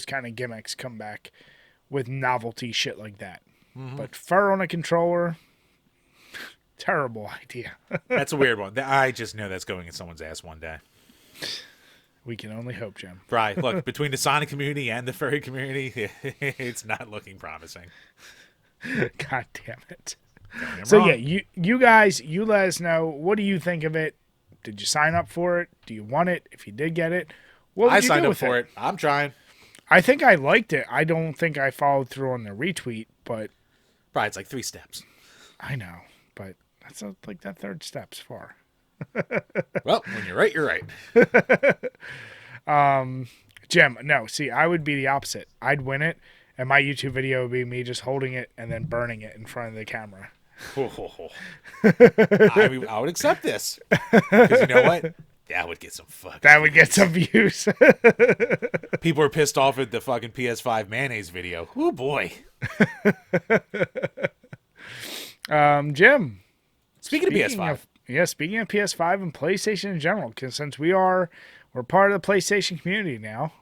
kind of gimmicks come back with novelty shit like that. Mm-hmm. But fur on a controller, terrible idea. That's a weird one. I just know that's going in someone's ass one day. We can only hope, Jim. Right. Look, between the Sonic community and the furry community, it's not looking promising. God damn it. So wrong. Yeah, you guys, you let us know. What do you think of it? Did you sign up for it? Do you want it? If you did get it, what would I you signed do up with for it. I'm trying. I think I liked it. I don't think I followed through on the retweet, but right, it's like 3 steps. I know, but that's like that third step's far. Well, when you're right, you're right. Jim, no, see, I would be the opposite. I'd win it, and my YouTube video would be me just holding it and then burning it in front of the camera. I would accept this. Because you know what? That would get some views. People are pissed off at the fucking PS5 mayonnaise video. Oh boy. Jim. Speaking of PS5. Speaking of PS5 and PlayStation in general, because since we're part of the PlayStation community now.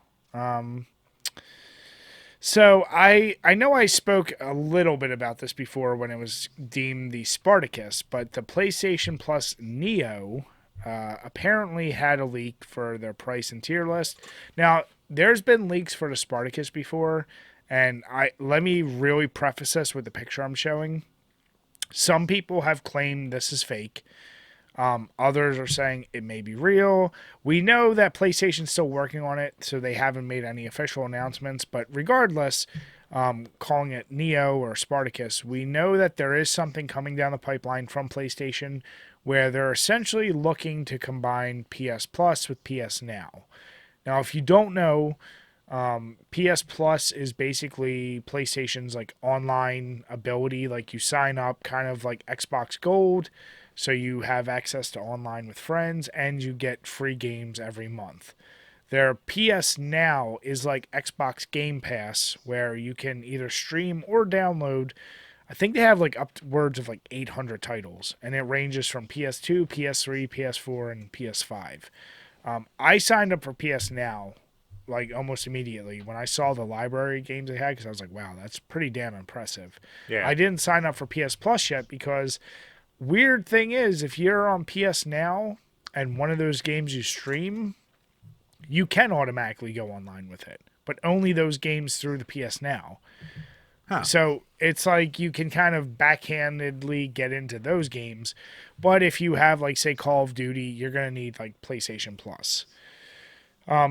So I know I spoke a little bit about this before when it was deemed the Spartacus, but the PlayStation Plus Neo apparently had a leak for their price and tier list. Now, there's been leaks for the Spartacus before, and let me really preface this with the picture I'm showing. Some people have claimed this is fake. Others are saying it may be real. We know that PlayStation's still working on it, so they haven't made any official announcements. But regardless, calling it Neo or Spartacus, we know that there is something coming down the pipeline from PlayStation where they're essentially looking to combine PS Plus with PS Now. Now, if you don't know, PS Plus is basically PlayStation's like online ability. Like you sign up, kind of like Xbox Gold, so you have access to online with friends, and you get free games every month. Their PS Now is like Xbox Game Pass, where you can either stream or download. I think they have like upwards of like 800 titles, and it ranges from PS2, PS3, PS4, and PS5. I signed up for PS Now like almost immediately when I saw the library games they had because I was like, wow, that's pretty damn impressive. Yeah. I didn't sign up for PS Plus yet because weird thing is if you're on PS Now and one of those games you stream, you can automatically go online with it, but only those games through the PS Now. Huh. So it's like you can kind of backhandedly get into those games, but if you have like say Call of Duty, you're going to need like PlayStation Plus.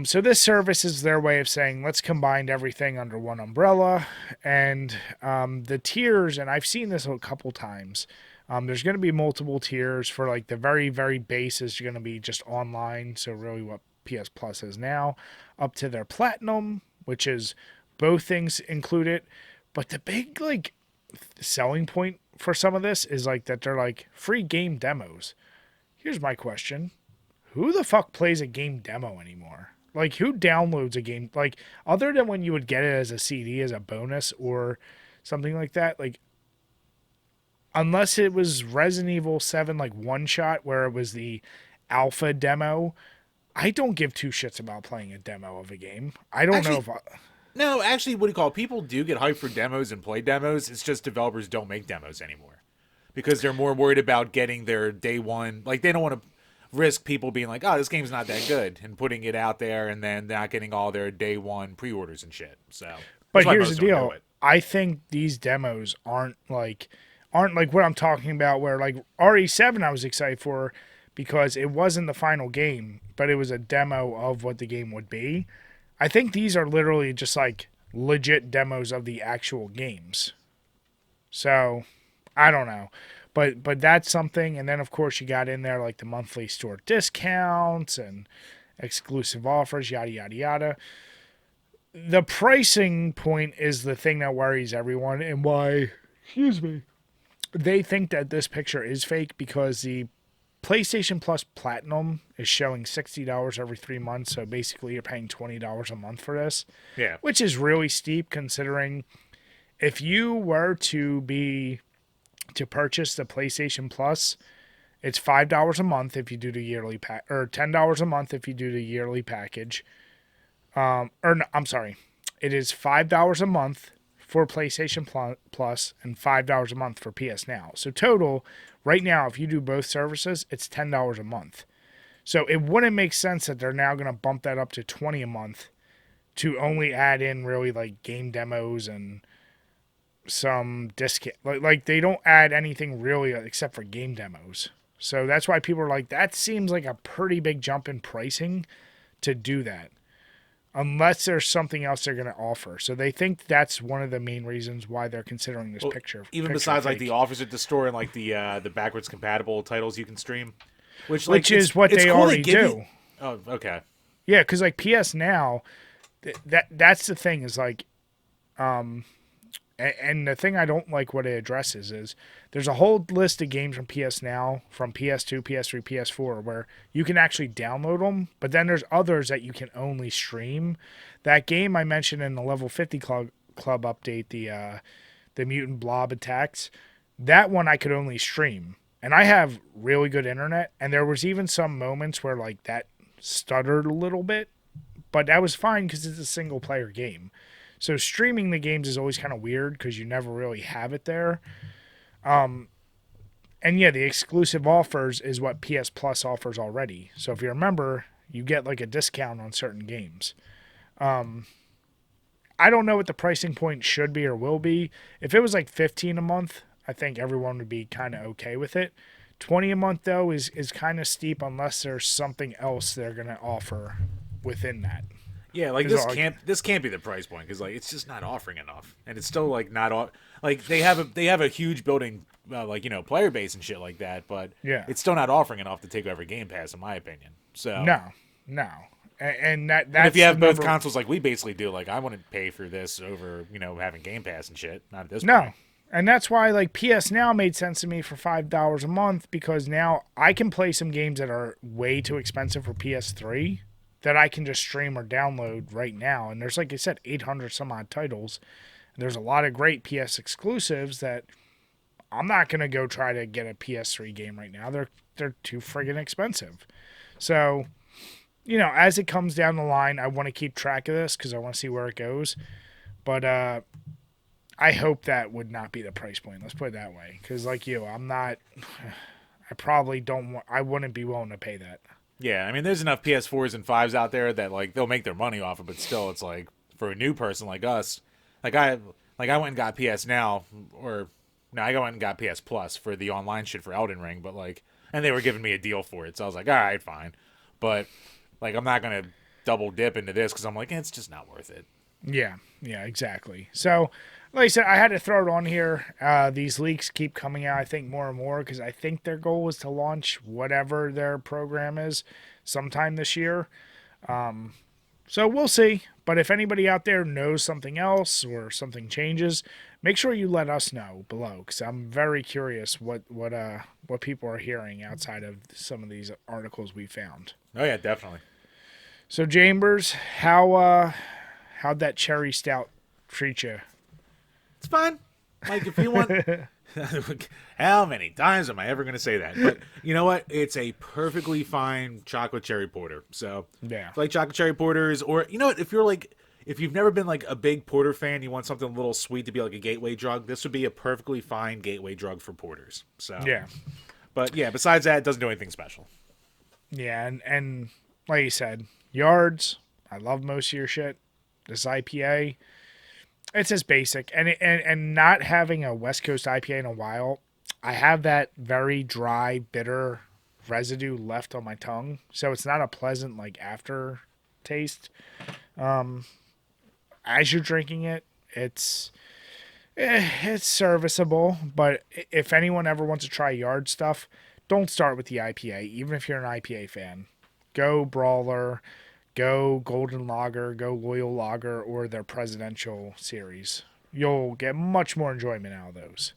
So this service is their way of saying let's combine everything under one umbrella, and the tiers. And I've seen this a couple times. There's going to be multiple tiers for like the very very base is going to be just online. So really what PS Plus is now, up to their platinum, which is both things included. But the big like selling point for some of this is like that they're like free game demos. Here's my question. Who the fuck plays a game demo anymore? Like, who downloads a game? Like, other than when you would get it as a CD as a bonus or something like that, like, unless it was Resident Evil 7, like, one shot where it was the alpha demo, I don't give two shits about playing a demo of a game. I don't know if No, actually, what do you call it? People do get hyped for demos and play demos. It's just developers don't make demos anymore because they're more worried about getting their day one. Like, they don't want to risk people being like, oh, this game's not that good, and putting it out there and then not getting all their day one pre-orders and shit. So, but here's the deal. I think these demos aren't like what I'm talking about, where like RE7 I was excited for because it wasn't the final game, but it was a demo of what the game would be. I think these are literally just like legit demos of the actual games. So, I don't know. But that's something, and then of course you got in there like the monthly store discounts and exclusive offers, yada yada yada. The pricing point is the thing that worries everyone, and why, excuse me, they think that this picture is fake because the PlayStation Plus Platinum is showing $60 every 3 months, so basically you're paying $20 a month for this. Yeah. Which is really steep considering if you were to purchase the PlayStation Plus, it's $5 a month if you do the yearly pack, or $10 a month if you do the yearly package. It is $5 a month for PlayStation Plus and $5 a month for PS Now. So total, right now, if you do both services, it's $10 a month. So it wouldn't make sense that they're now going to bump that up to $20 a month to only add in really like game demos and some discount. Like they don't add anything really except for game demos. So that's why people are like, that seems like a pretty big jump in pricing to do that. Unless there's something else they're going to offer. So they think that's one of the main reasons why they're considering this picture. Even besides like the offers at the store and like the backwards compatible titles you can stream. Which is what they cool already do. Oh, okay. Yeah, because like PS Now, that's the thing is like, and the thing I don't like what it addresses is there's a whole list of games from PS Now, from PS2, PS3, PS4, where you can actually download them, but then there's others that you can only stream. That game I mentioned in the Level 50 Club update, the Mutant Blob Attacks, that one I could only stream. And I have really good internet, and there was even some moments where like that stuttered a little bit, but that was fine because it's a single player game. So streaming the games is always kind of weird because you never really have it there. And yeah, the exclusive offers is what PS Plus offers already. So if you remember, you get like a discount on certain games. I don't know what the pricing point should be or will be. If it was like 15 a month, I think everyone would be kind of okay with it. 20 a month though is kind of steep unless there's something else they're going to offer within that. Yeah, like 'Cause, this can't be the price point because like it's just not offering enough, and it's still like not like they have a huge building like player base and shit like that, but Yeah. it's still not offering enough to take over Game Pass in my opinion. So no. And that's and if you have the both number. consoles like we basically do, like I wouldn't pay for this over having Game Pass and shit. Not at this No. point. And that's why like PS Now made sense to me for $5 a month because now I can play some games that are way too expensive for PS3 that I can just stream or download right now. And there's, like I said, 800 some odd titles. And there's a lot of great PS exclusives that I'm not going to go try to get a PS3 game right now. They're too friggin' expensive. So, as it comes down the line, I want to keep track of this because I want to see where it goes. But I hope that would not be the price point. Let's put it that way. Because like you, I probably don't, I wouldn't be willing to pay that. Yeah, I mean, there's enough PS4s and 5s out there that like they'll make their money off it, but still, it's like for a new person like us, I went and got PS Now, or no, I went and got PS Plus for the online shit for Elden Ring, but like, and they were giving me a deal for it, so I was like, all right, fine, but like, I'm not gonna double dip into this because I'm like, it's just not worth it. Yeah, exactly. So, like I said, I had to throw it on here. These leaks keep coming out, I think, more and more because I think their goal is to launch whatever their program is sometime this year. So we'll see. But if anybody out there knows something else or something changes, make sure you let us know below because I'm very curious what people are hearing outside of some of these articles we found. Oh yeah, definitely. So Chambers, how'd that cherry stout treat you? It's fine. Like, if you want... How many times am I ever going to say that? But you know what? It's a perfectly fine chocolate cherry porter. So, Yeah. if you like chocolate cherry porters, or, you know what? If you've never been, like, a big porter fan, you want something a little sweet to be, like, a gateway drug, this would be a perfectly fine gateway drug for porters. So, Yeah. But, yeah, besides that, it doesn't do anything special. Yeah, and like you said, yards, I love most of your shit. This IPA... It's just basic, and not having a West Coast IPA in a while, I have that very dry, bitter residue left on my tongue, so it's not a pleasant like aftertaste. As you're drinking it, it's serviceable, but if anyone ever wants to try yard stuff, don't start with the IPA, even if you're an IPA fan. Go Brawler. Go Golden Lager, go Loyal Lager, or their Presidential series. You'll get much more enjoyment out of those.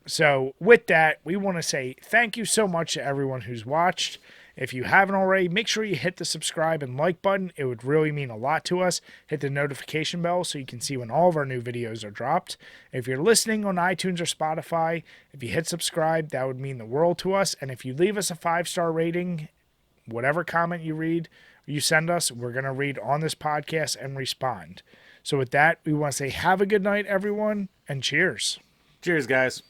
So with that, we want to say thank you so much to everyone who's watched. If you haven't already, make sure you hit the subscribe and like button. It would really mean a lot to us. Hit the notification bell so you can see when all of our new videos are dropped. If you're listening on iTunes or Spotify, if you hit subscribe, that would mean the world to us. And if you leave us a 5-star rating, whatever comment you send us, we're going to read on this podcast and respond. So with that, we want to say have a good night, everyone, and cheers. Cheers, guys.